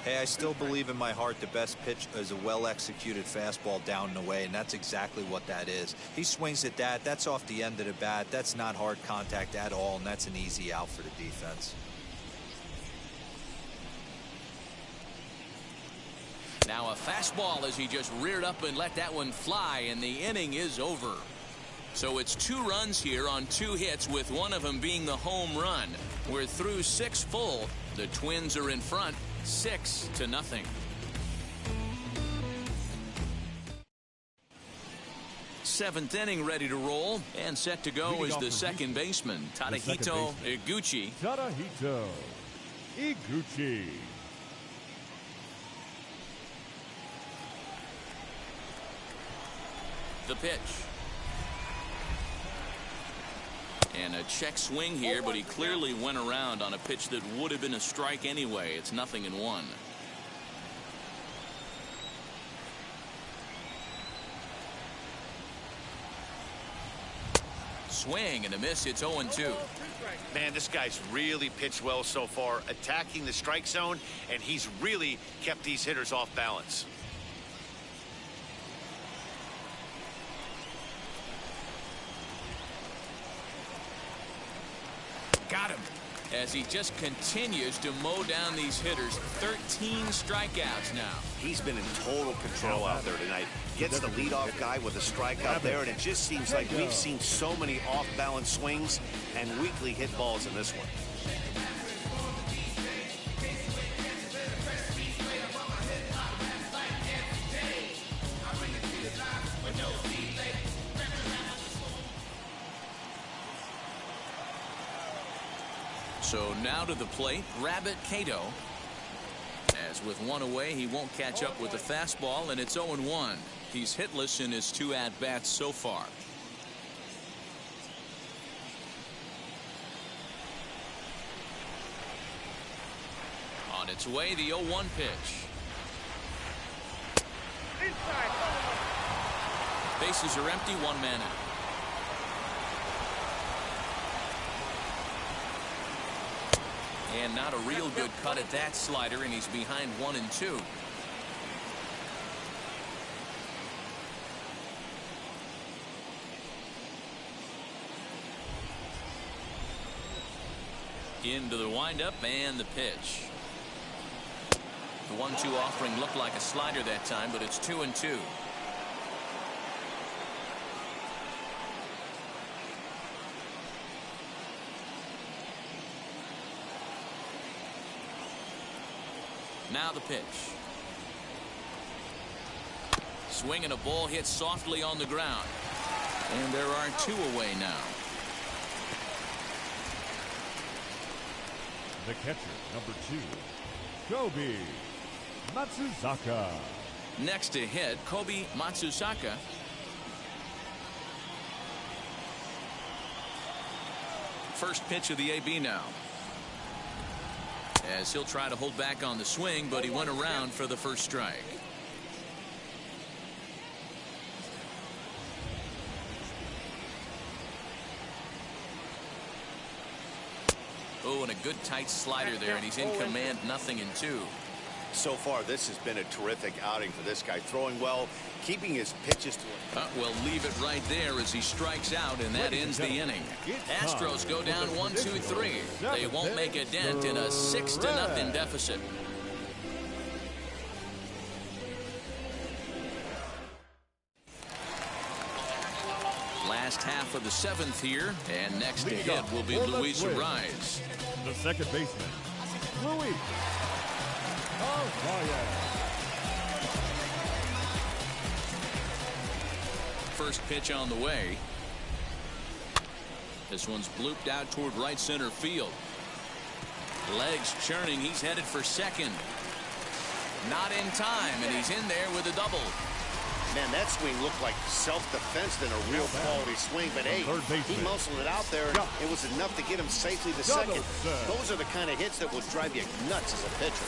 Hey, I still believe in my heart the best pitch is a well-executed fastball down and away, and that's exactly what that is. He swings at that. That's off the end of the bat. That's not hard contact at all, and that's an easy out for the defense. Now a fastball as he just reared up and let that one fly, and the inning is over. So it's 2 runs here on 2 hits, with one of them being the home run. We're through 6 full. The Twins are in front 6-0. seventh inning ready to roll, and set to go is the second baseman, Tadahito Iguchi. Tadahito Iguchi. The pitch. And a check swing here, but he clearly went around on a pitch that would have been a strike anyway. It's 0-1. Swing and a miss. It's 0-2. Man, this guy's really pitched well so far, attacking the strike zone, and he's really kept these hitters off balance. Got him. As he just continues to mow down these hitters. 13 strikeouts now. He's been in total control out there tonight. Gets the leadoff guy with a strike out there, and it just seems like we've seen so many off-balance swings and weakly hit balls in this one. So now to the plate, Rabbit Cato. As with one away, he won't catch up with the fastball, and it's 0-1. He's hitless in his 2 at-bats so far. On its way, the 0-1 pitch. Bases are empty, 1 man out. And not a real good cut at that slider, and he's behind 1-2. Into the windup and the pitch. The 1-2 offering looked like a slider that time, but it's 2-2. Now the pitch. Swing and a ball hit softly on the ground. And there are 2 away now. The catcher, number 2, Kobe Matsuzaka. Next to hit, Kobe Matsuzaka. First pitch of the AB now. As he'll try to hold back on the swing, but he went around for the first strike. Oh, and a good tight slider there, and he's in command, 0-2. So far, this has been a terrific outing for this guy. Throwing well, keeping his pitches to We'll leave it right there as he strikes out, and that ends the inning. Astros go down 1-2-3. They won't make a dent in a 6-0 deficit. Last half of the 7th here, and next to hit will be Luis Arraez. The second baseman, Luis Arraez. First pitch on the way. This one's blooped out toward right center field. Legs churning. He's headed for second. Not in time, and he's in there with a double. Man, that swing looked like self-defense than a real quality swing, but hey, he muscled it out there, and it was enough to get him safely to second. Those are the kind of hits that will drive you nuts as a pitcher.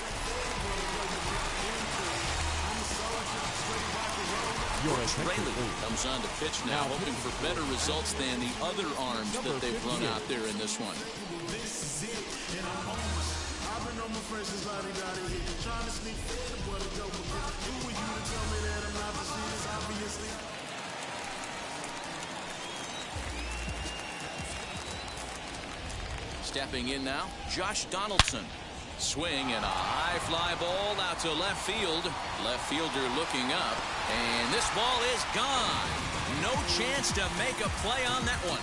Rayleigh comes on to pitch now, hoping for better results than the other arms that they've run out there in this one. Stepping in now, Josh Donaldson. Swing and a high fly ball out to left field. Left fielder looking up, and this ball is gone. No chance to make a play on that one.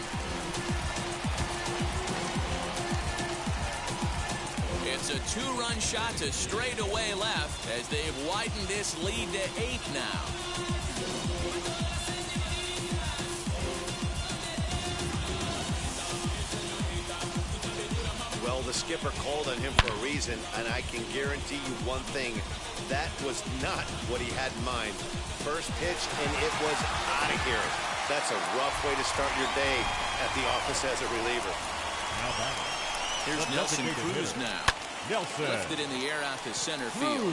It's a 2-run shot to straightaway left as they've widened this lead to 8 now. the skipper called on him for a reason, and I can guarantee you one thing. That was not what he had in mind. First pitch, and it was out of here. That's a rough way to start your day at the office as a reliever. Now back. Here's Nelson Cruz now. Nelson. Lifted in the air out to center field.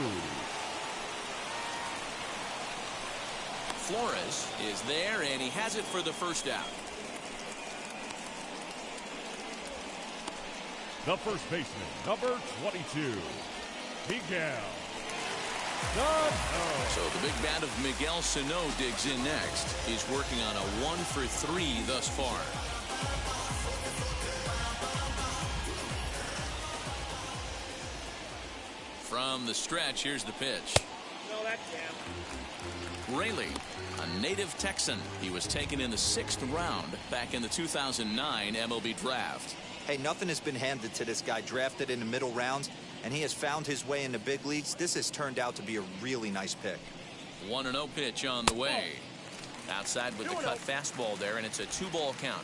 Flores is there, and he has it for the first out. The first baseman, number 22, Miguel. So the big bat of Miguel Sano digs in next. He's working on a 1-for-3 thus far. From the stretch, here's the pitch. No, that's down. Rayleigh, a native Texan. He was taken in the 6th round back in the 2009 MLB draft. Hey, nothing has been handed to this guy. Drafted in the middle rounds, and he has found his way in the big leagues. This has turned out to be a really nice pick. 1-0 pitch on the way. Outside with the cut fastball there, and it's a 2-ball count.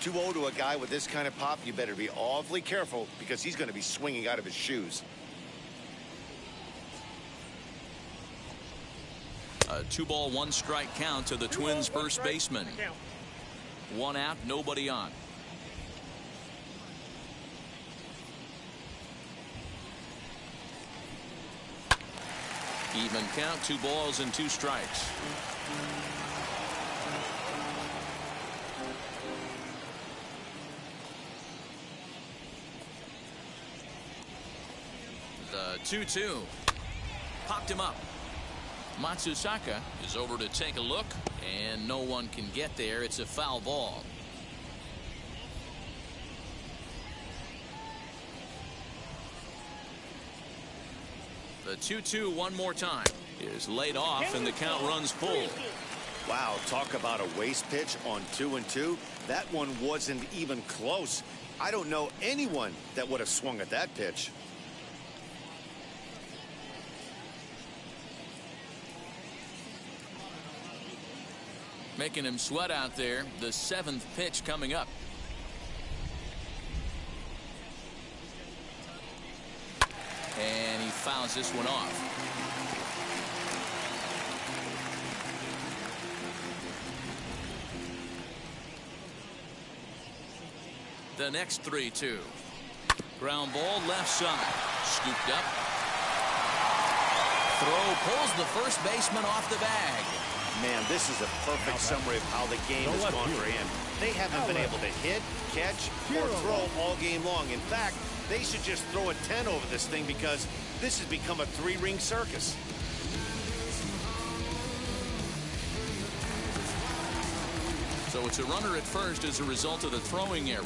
2-0 to a guy with this kind of pop, you better be awfully careful because he's going to be swinging out of his shoes. A 2-ball, 1-strike count to the Twins' first baseman. 1 out, nobody on. Even count, 2 balls and 2 strikes. The 2-2 popped him up. Matsusaka is over to take a look, and no one can get there. It's a foul ball. The 2-2 one more time is laid off, and the count runs full. Wow, talk about a waste pitch on 2-2. That one wasn't even close. I don't know anyone that would have swung at that pitch. Making him sweat out there. The 7th pitch coming up. And he fouls this one off. The next 3-2. Ground ball left side. Scooped up. Throw pulls the first baseman off the bag. Man, this is a perfect summary of how the game has gone for him. They haven't been able to hit, catch, or throw all game long. In fact, they should just throw a 10 over this thing because this has become a 3-ring circus. So it's a runner at first as a result of the throwing error.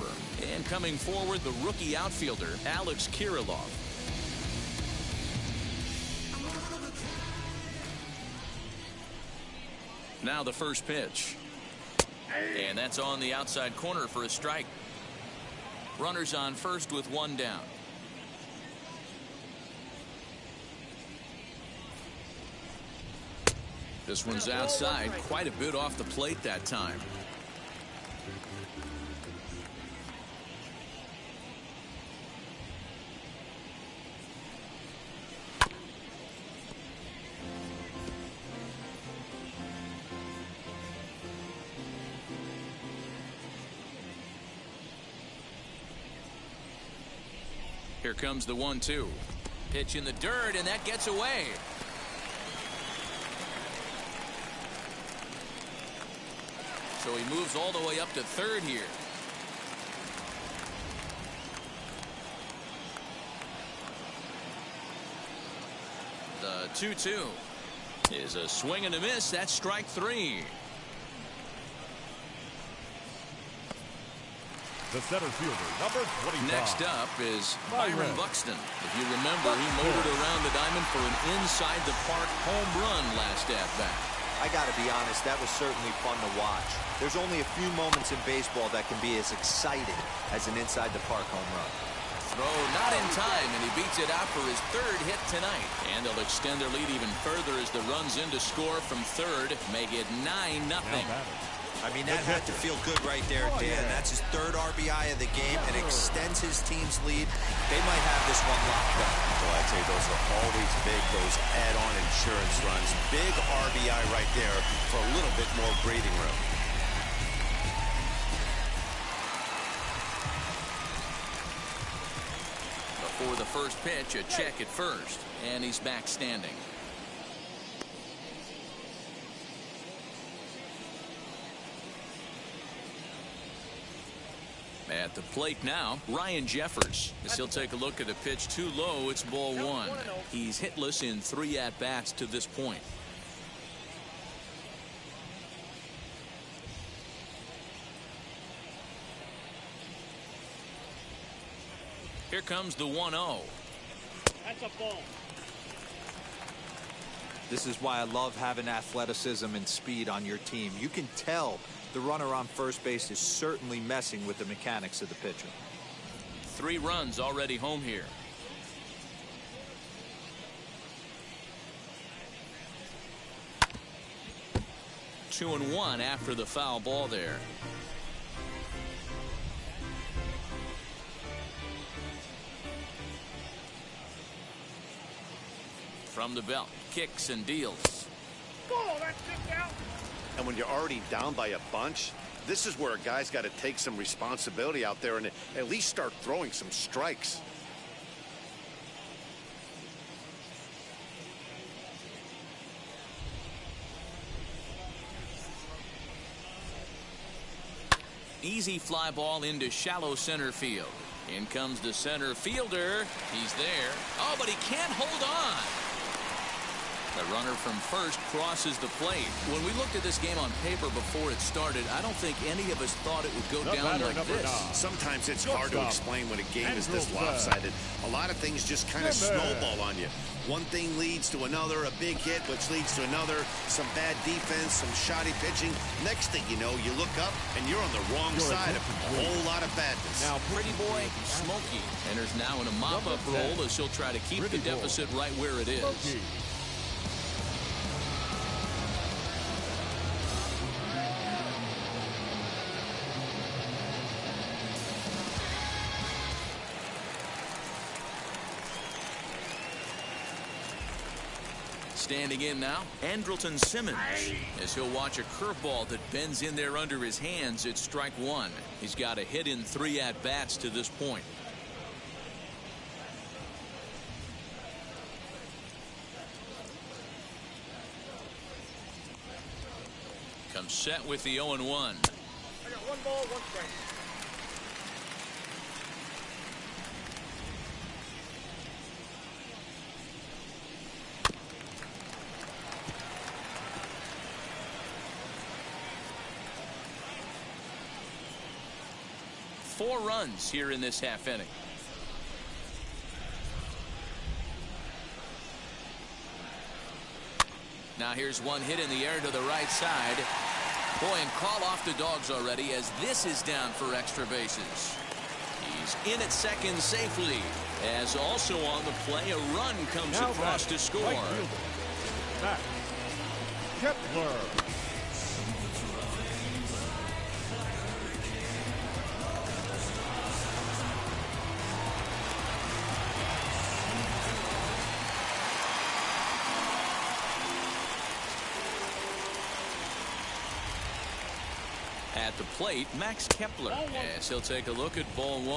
And coming forward, the rookie outfielder, Alex Kirilloff. Now the first pitch. And that's on the outside corner for a strike. Runners on first with 1 down. This one's outside, quite a bit off the plate that time. Here comes the 1-2. Pitch in the dirt, and that gets away. So he moves all the way up to third here. The 2-2 is a swing and a miss. That's strike 3. The center fielder, number 25. Next up is Byron Buxton. If you remember, he motored around the diamond for an inside-the-park home run last at-bat. I got to be honest, that was certainly fun to watch. There's only a few moments in baseball that can be as exciting as an inside-the-park home run. Throw not in time, and he beats it out for his 3rd hit tonight. And they'll extend their lead even further as the runs in to score from third make it 9-0. I mean, that had to feel good right there, Dan. That's his third RBI of the game and extends his team's lead. They might have this one locked up. Well, I'd say those are always big, those add-on insurance runs. Big RBI right there for a little bit more breathing room. Before the first pitch, a check at first, and he's back standing. At the plate now, Ryan Jeffers. As he'll take a look at a pitch too low, it's ball one. He's hitless in 3 at-bats to this point. Here comes the 1-0. That's a ball. This is why I love having athleticism and speed on your team. You can tell the runner on first base is certainly messing with the mechanics of the pitcher. 3 runs already home here. Two and one after the foul ball there. From the belt, kicks and deals. Oh, that's kicked out. And when you're already down by a bunch, this is where a guy's got to take some responsibility out there and at least start throwing some strikes. Easy fly ball into shallow center field. In comes the center fielder. He's there. Oh, but he can't hold on. The runner from first crosses the plate. When we looked at this game on paper before it started, I don't think any of us thought it would go down like this. Sometimes it's hard to explain when a game is this lopsided. A lot of things just kind of snowball on you. One thing leads to another, a big hit, which leads to another, some bad defense, some shoddy pitching. Next thing you know, you look up and you're on the wrong side of a whole lot of badness. Now, Pretty Boy Smokey enters now in a mop-up role as he'll try to keep the deficit right where it is. Standing in now, Andrelton Simmons, as he'll watch a curveball that bends in there under his hands. It's strike one. He's got a hit in 3 at-bats to this point. Comes set with the 0-1. I got 1 ball, 1 strike. Four runs here in this half inning. Now here's one hit in the air to the right side. Boy, and call off the Dogs already as this is down for extra bases. He's in at second safely, as also on the play a run comes across to score. Matt Kepler. At the plate, Max Kepler, as he'll take a look at ball one.